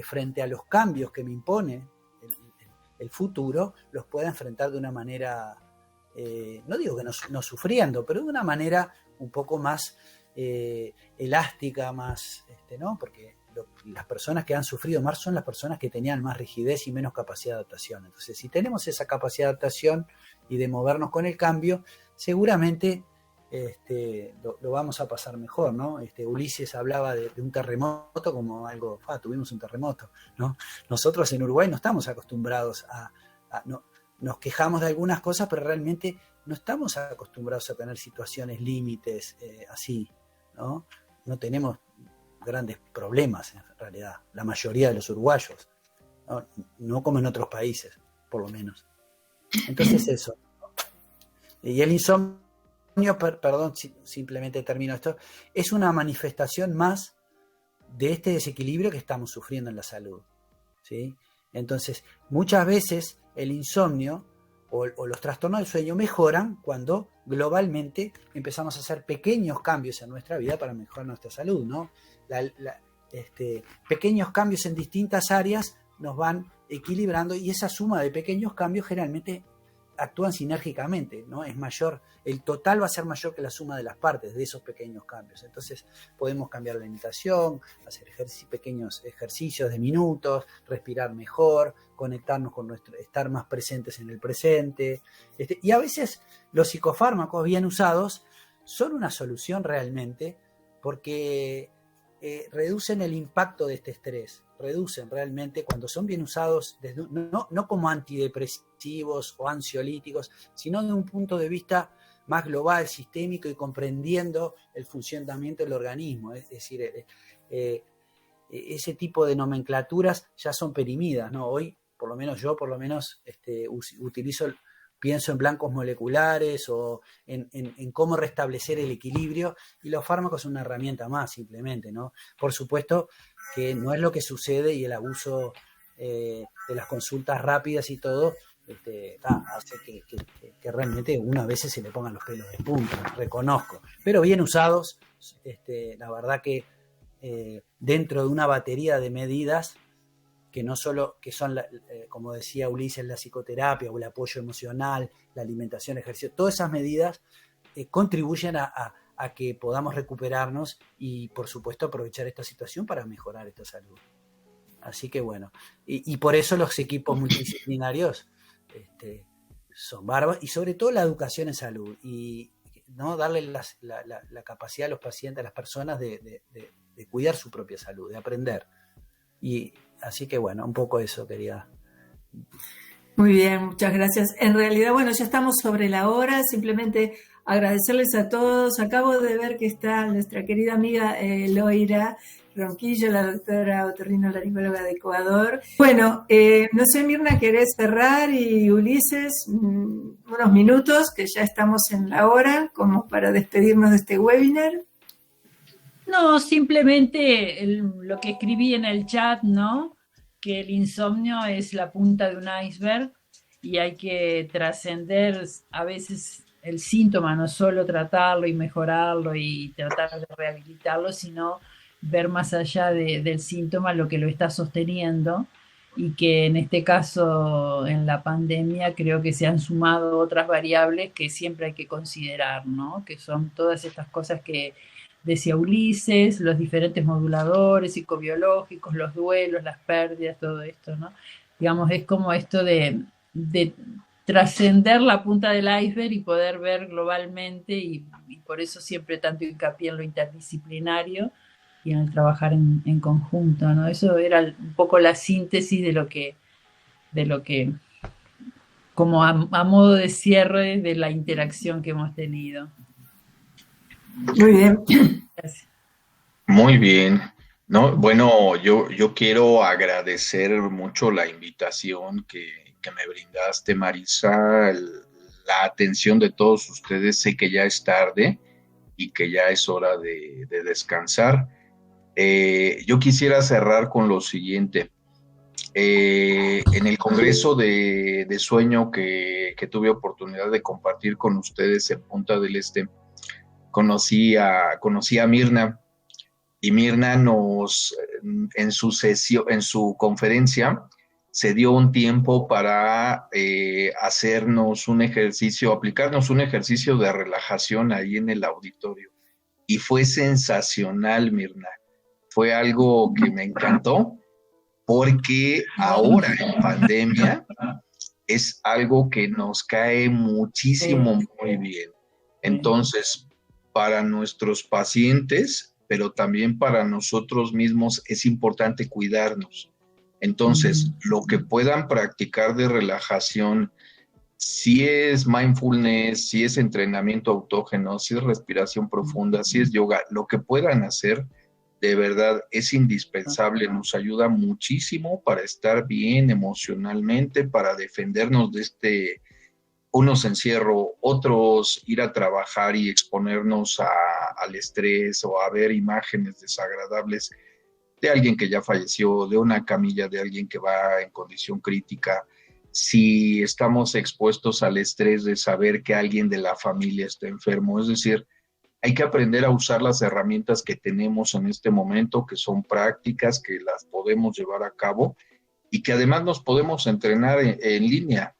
frente a los cambios que me impone el futuro, los pueda enfrentar de una manera, no digo que no sufriendo, pero de una manera un poco más elástica, más, ¿no? Porque las personas que han sufrido más son las personas que tenían más rigidez y menos capacidad de adaptación. Entonces, si tenemos esa capacidad de adaptación y de movernos con el cambio, seguramente lo vamos a pasar mejor, ¿no? Ulises hablaba de un terremoto como algo, tuvimos un terremoto, ¿no? Nosotros en Uruguay no estamos acostumbrados no, nos quejamos de algunas cosas, pero realmente no estamos acostumbrados a tener situaciones límites así, ¿no? No tenemos grandes problemas en realidad, la mayoría de los uruguayos, no como en otros países, por lo menos. Entonces eso. Y el insomnio, perdón, simplemente termino esto, es una manifestación más de este desequilibrio que estamos sufriendo en la salud, ¿sí? Entonces, muchas veces el insomnio o los trastornos del sueño mejoran cuando globalmente empezamos a hacer pequeños cambios en nuestra vida para mejorar nuestra salud, ¿no? Pequeños cambios en distintas áreas nos van equilibrando y esa suma de pequeños cambios generalmente actúan sinérgicamente, ¿no? Es mayor, el total va a ser mayor que la suma de las partes de esos pequeños cambios. Entonces podemos cambiar la alimentación, hacer pequeños ejercicios de minutos, respirar mejor, conectarnos con estar más presentes en el presente. Y a veces los psicofármacos bien usados son una solución realmente porque reducen el impacto de este estrés. Reducen realmente cuando son bien usados, no como antidepresivos o ansiolíticos, sino de un punto de vista más global, sistémico y comprendiendo el funcionamiento del organismo. Es decir, ese tipo de nomenclaturas ya son perimidas, ¿no? Hoy, por lo menos yo, pienso en blancos moleculares o en cómo restablecer el equilibrio, y los fármacos son una herramienta más simplemente, ¿no? Por supuesto que no es lo que sucede y el abuso de las consultas rápidas y todo hace que realmente uno a veces se le pongan los pelos de punta, reconozco, pero bien usados, la verdad que dentro de una batería de medidas que no solo que son, como decía Ulises, la psicoterapia o el apoyo emocional, la alimentación, el ejercicio, todas esas medidas contribuyen a que podamos recuperarnos y, por supuesto, aprovechar esta situación para mejorar esta salud. Así que bueno, y por eso los equipos multidisciplinarios son bárbaros, y sobre todo la educación en salud, y no darle la capacidad a los pacientes, a las personas de cuidar su propia salud, de aprender. Y así que bueno, un poco eso quería.
Muy bien, muchas gracias. En realidad, bueno, ya estamos sobre la hora, simplemente agradecerles a todos. Acabo de ver que está nuestra querida amiga Loira Ronquillo, la doctora otorrinolaringóloga de Ecuador. Bueno, no sé, Mirna, ¿querés cerrar? Y Ulises, unos minutos, que ya estamos en la hora, como para despedirnos de este webinar.
No, simplemente lo que escribí en el chat, ¿no? Que el insomnio es la punta de un iceberg y hay que trascender a veces el síntoma, no solo tratarlo y mejorarlo y tratar de rehabilitarlo, sino ver más allá del síntoma lo que lo está sosteniendo, y que en este caso, en la pandemia, creo que se han sumado otras variables que siempre hay que considerar, ¿no? Que son todas estas cosas que decía Ulises, los diferentes moduladores psicobiológicos, los duelos, las pérdidas, todo esto, ¿no? Digamos, es como esto de trascender la punta del iceberg y poder ver globalmente, y por eso siempre tanto hincapié en lo interdisciplinario y en el trabajar en conjunto, ¿no? Eso era un poco la síntesis de lo que como a modo de cierre de la interacción que hemos tenido.
Muy bien.
Gracias.
Muy bien. No, bueno, yo quiero agradecer mucho la invitación que me brindaste, Marisa, la atención de todos ustedes. Sé que ya es tarde y que ya es hora de descansar. Yo quisiera cerrar con lo siguiente. En el Congreso de Sueño que tuve oportunidad de compartir con ustedes en Punta del Este, conocí a Mirna, y Mirna en su conferencia se dio un tiempo para aplicarnos un ejercicio de relajación ahí en el auditorio, y fue sensacional, Mirna. Fue algo que me encantó, porque ahora en pandemia es algo que nos cae muchísimo, muy bien. Entonces, para nuestros pacientes, pero también para nosotros mismos, es importante cuidarnos. Entonces, lo que puedan practicar de relajación Si es mindfulness, si es entrenamiento autógeno, si es respiración profunda, si es yoga, lo que puedan hacer, de verdad es indispensable, nos ayuda muchísimo para estar bien emocionalmente, para defendernos de unos encierro, otros ir a trabajar y exponernos al estrés o a ver imágenes desagradables de alguien que ya falleció, de una camilla de alguien que va en condición crítica. Si estamos expuestos al estrés de saber que alguien de la familia está enfermo, es decir, hay que aprender a usar las herramientas que tenemos en este momento, que son prácticas, que las podemos llevar a cabo y que además nos podemos entrenar en línea.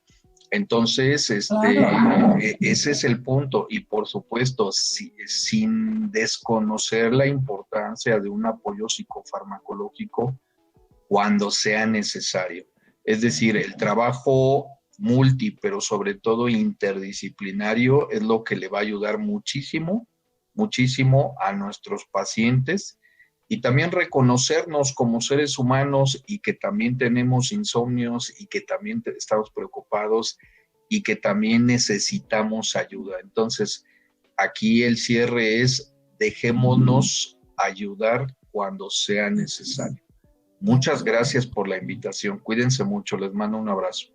Entonces, ese es el punto. Y por supuesto, sin desconocer la importancia de un apoyo psicofarmacológico cuando sea necesario. Es decir, el trabajo pero sobre todo interdisciplinario, es lo que le va a ayudar muchísimo, muchísimo a nuestros pacientes, y también reconocernos como seres humanos y que también tenemos insomnios y que también estamos preocupados y que también necesitamos ayuda. Entonces, aquí el cierre es: dejémonos ayudar cuando sea necesario. Muchas gracias por la invitación. Cuídense mucho. Les mando un abrazo.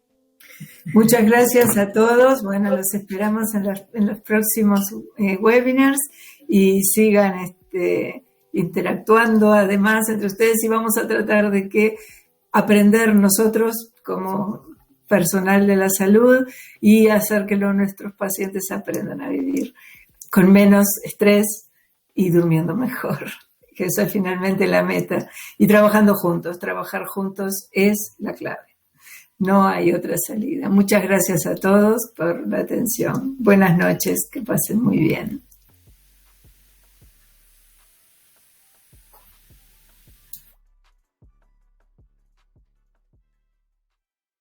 Muchas gracias a todos. Bueno, los esperamos en los próximos webinars y sigan interactuando además entre ustedes, y vamos a tratar de que aprender nosotros como personal de la salud y hacer que nuestros pacientes aprendan a vivir con menos estrés y durmiendo mejor, que eso es finalmente la meta, y trabajando juntos. Trabajar juntos es la clave. No hay otra salida. Muchas gracias a todos por la atención. Buenas noches, que pasen muy bien.